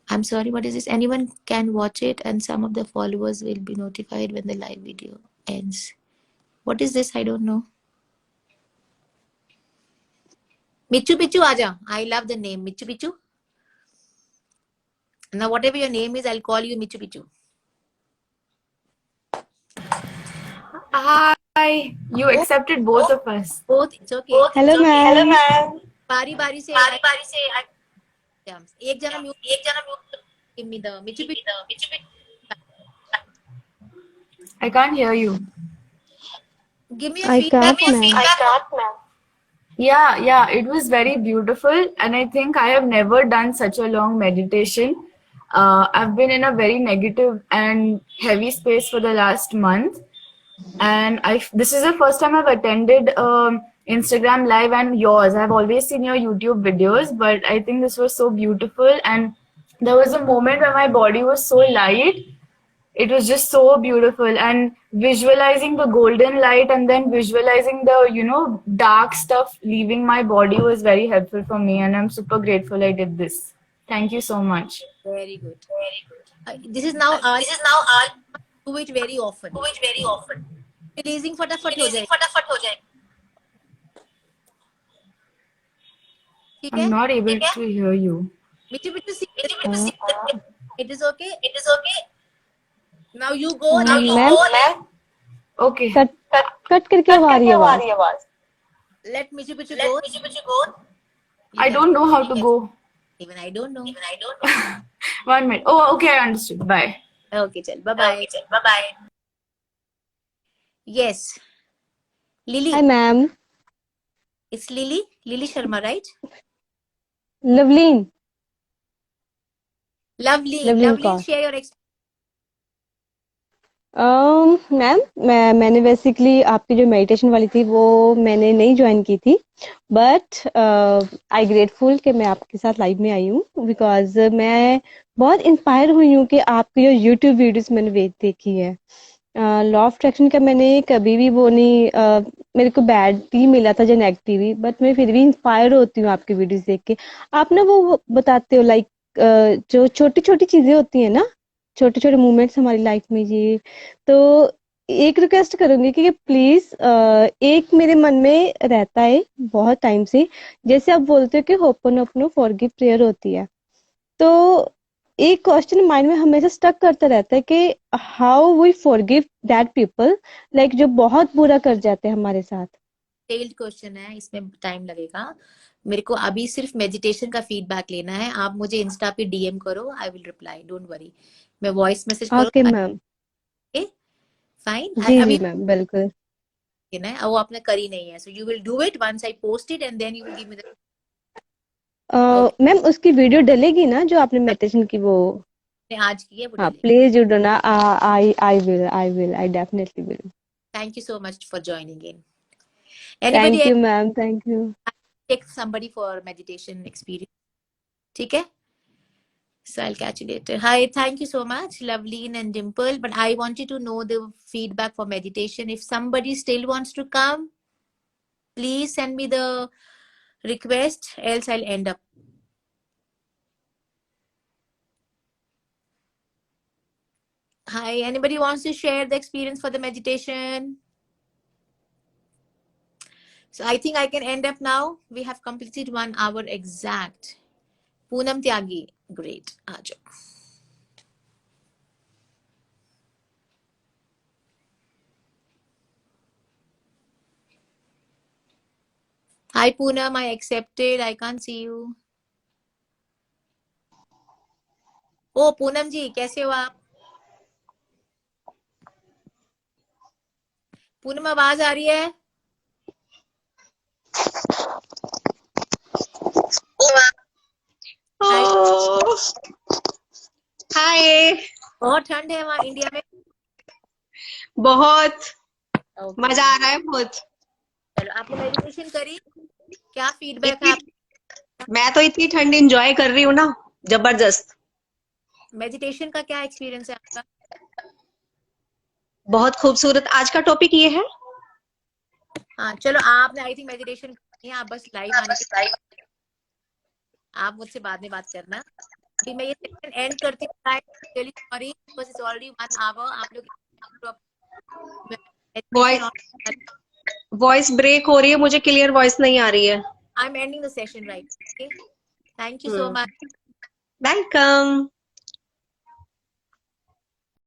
A: I'm sorry, what is this? Anyone can watch it and some of the followers will be notified when the live video ends. What is this? I don't know. Michu Pichu Aja. I love the name. Michu Pichu. Now, whatever your name is, I'll call you Michu Pichu.
C: Hi, you accepted both of us.
A: Both, it's okay.
D: Hello, ma'am.
C: Hello, ma'am.
A: बारी बारी से एक जना mute. Give me the Michu Pichu.
C: I can't hear you.
A: Give me a
D: I
A: feedback.
D: can't, ma'am.
C: Yeah, it was very beautiful, and I think I have never done such a long meditation. I've been in a very negative and heavy space for the last month, and this is the first time I've attended Instagram live and yours. I've always seen your YouTube videos, but I think this was so beautiful, and there was a moment where my body was so light. It was just so beautiful, and visualizing the golden light and then visualizing the dark stuff leaving my body was very helpful for me, and I'm super grateful I did this. Thank you so much.
A: Very good. This is now our do it very often. Releasing फटाफट हो जाए. ठीक है?
C: I'm not able to hear you.
A: Michu Pichu, it is okay. Now you go.
D: Ma'am,
C: Okay.
D: Cut करके आ रही है आवाज.
A: Let Michu Pichu go.
C: I don't know how to go.
A: Even I don't know.
C: 1 minute. Oh, okay, I understood. Bye.
A: Okay, chal. Bye-bye. Yes. Lily.
D: Hi, ma'am.
A: It's Lily Sharma, right?
D: Loveleen.
A: Lovely
D: Kaur.
A: share your experience.
D: Ma'am मैंने बेसिकली आपकी जो मेडिटेशन वाली थी वो मैंने नहीं ज्वाइन की थी, बट आई ग्रेटफुल कि मैं आपके साथ लाइव में आई हूँ, बिकॉज मैं बहुत इंस्पायर हुई हूँ कि आपकी जो यूट्यूब वीडियोस मैंने देखी है. लॉ ऑफ अट्रैक्शन का मैंने कभी भी वो नहीं मेरे को बैड ही मिला था जो नेगेटिव ही, बट मैं फिर भी इंस्पायर होती हूँ आपकी वीडियोस देख के. आप ना वो बताते हो लाइक जो छोटी छोटी चीजें होती है ना, छोटे छोटे मूवमेंट्स हमारी लाइफ में, ये तो एक रिक्वेस्ट करूंगी कि प्लीज एक मेरे मन में रहता है बहुत टाइम से, जैसे आप बोलते हो कि होपोनोपोनो फॉरगिव प्रेयर होती है, तो एक क्वेश्चन माइंड में हमेशा स्टक करता रहता है कि how we forgive that people, like जो बहुत बुरा कर जाते हैं हमारे साथ.
A: डिटेल्ड क्वेश्चन है, इसमें टाइम लगेगा. मेरे को अभी सिर्फ मेडिटेशन का फीडबैक लेना है. आप मुझे इंस्टा पे डीएम करो, I will reply, don't worry. मैं वॉइस मैसेज करूँ.
D: Okay ma'am.
A: फाइन.
D: जी मैम, बिल्कुल.
A: वो आपने करी नहीं है, so you will do it once I post it and then you will give me the.
D: Ma'am उसकी वीडियो डलेगी ना जो आपने मेडिटेशन की वो
A: आज की है वो.
D: हाँ प्लीज यू डू ना. I definitely will.
A: Thank you so much for joining in.
D: Thank you ma'am, thank you.
A: Take somebody for meditation experience. ठीक है? So I'll catch you later. Hi, thank you so much, Loveleen and Dimple. But I want you to know the feedback for meditation. If somebody still wants to come, please send me the request, else I'll end up. Hi, anybody wants to share the experience for the meditation? So I think I can end up now. We have completed 1 hour exact. Poonam Tyagi, great. Aajo. Hi Poonam, I accepted. I can't see you. ओ पूनम जी कैसे हो आप? पूनम आवाज आ रही है? हाय।
E: ओह, हाय।
A: बहुत ठंड है वहाँ इंडिया में?
E: बहुत
A: ओके
E: मजा आ रहा है बहुत।
A: चलो, आपने मेडिटेशन करी? क्या फीडबैक है
E: इतनी
A: आपका?
E: मैं तो इतनी ठंड एंजॉय कर रही हूँ ना, जबरदस्त।
A: मेडिटेशन का क्या एक्सपीरियंस है आपका?
E: बहुत खूबसूरत। आज का टॉपिक ये है।
A: हाँ चलो, आपने आई थिंक मेडिटेशन करनी है, आप बस लाइव आने के, आप मुझसे बाद में बात करना। अभी मैं ये सेशन एंड करती हूँ। Really sorry because it's already 1 hour. आप लोग मेडिटेशन
E: वॉइस वॉइस ब्रेक हो रही है, मुझे क्लियर वॉइस नहीं आ रही है।
A: I am ending the session right. Okay, thank you so much.
E: Welcome.